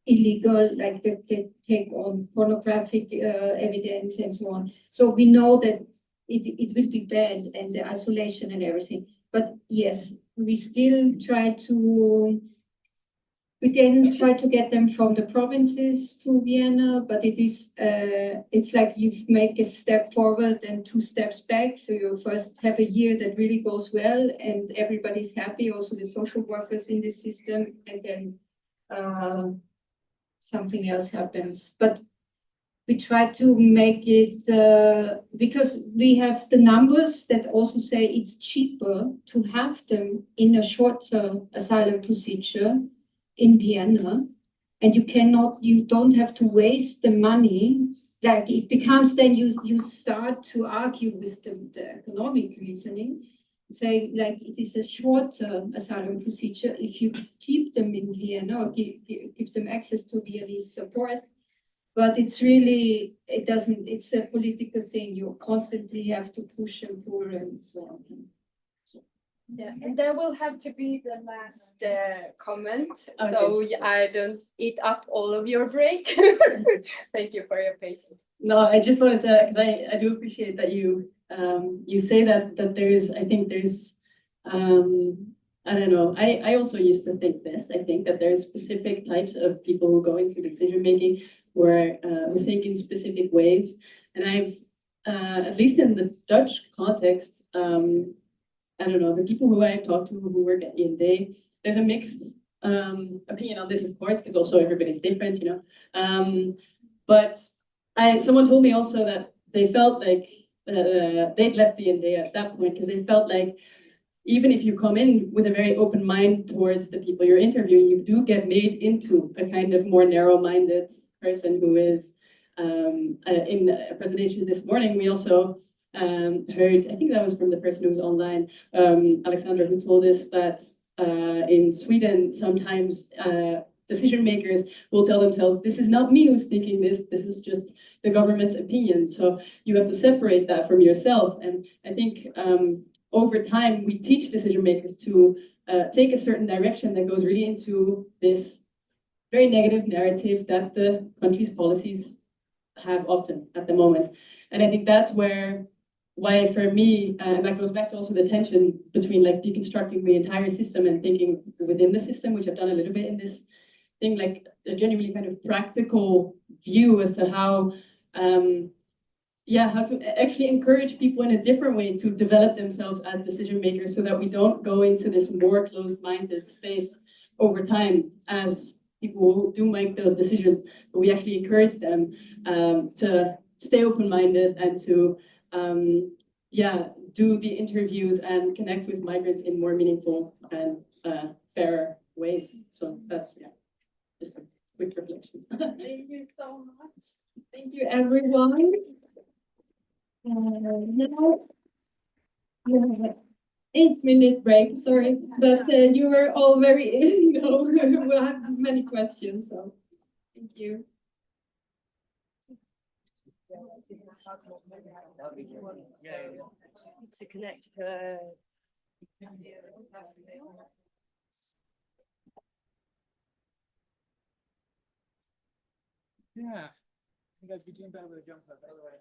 Speaker 7: illegal, like they take on pornographic evidence and so on. So we know that it will be bad and the isolation and everything. But yes, we still try to. We then try to get them from the provinces to Vienna, but it's like you make a step forward and 2 steps back. So you first have a year that really goes well and everybody's happy, also the social workers in the system, and then something else happens. But we try to make it, because we have the numbers that also say it's cheaper to have them in a shorter asylum procedure in Vienna, and you don't have to waste the money. Like it becomes then you start to argue with the economic reasoning, say like it is a shorter asylum procedure if you keep them in Vienna or give them access to Viennese support. But it's really, it's a political thing. You constantly have to push and pull and so on.
Speaker 4: Yeah, and that will have to be the last comment.
Speaker 2: Okay.
Speaker 4: So I don't eat up all of your break. Thank you for your patience.
Speaker 2: No, I just wanted to, because I do appreciate that you say that there's, I think there's, I don't know, I also used to think this. I think that there's specific types of people who go into decision making where who think in specific ways. And I've, at least in the Dutch context, I don't know, the people who I've talked to who work at IND, there's a mixed opinion on this, of course, because also everybody's different, you know. But someone told me also that they felt like they'd left the IND at that point because they felt like even if you come in with a very open mind towards the people you're interviewing, you do get made into a kind of more narrow-minded person who is, in a presentation this morning, we also heard, I think that was from the person who was online, Alexander, who told us that in Sweden, sometimes decision makers will tell themselves, this is not me who's thinking this is just the government's opinion. So you have to separate that from yourself. And I think over time, we teach decision makers to take a certain direction that goes really into this very negative narrative that the country's policies have often at the moment. And I think that's why for me, and that goes back to also the tension between like deconstructing the entire system and thinking within the system, which I've done a little bit in this thing, like a genuinely kind of practical view as to how to actually encourage people in a different way to develop themselves as decision makers so that we don't go into this more closed-minded space over time as people who do make those decisions, but we actually encourage them to stay open-minded and to do the interviews and connect with migrants in more meaningful and fairer ways. So that's just a quick reflection.
Speaker 1: Thank you so much. Thank you, everyone. Now you have an 8-minute break, sorry, but you were all very, we'll have many questions, so thank you.
Speaker 4: To connect.
Speaker 14: Yeah, you guys be doing better with a jump up, otherwise.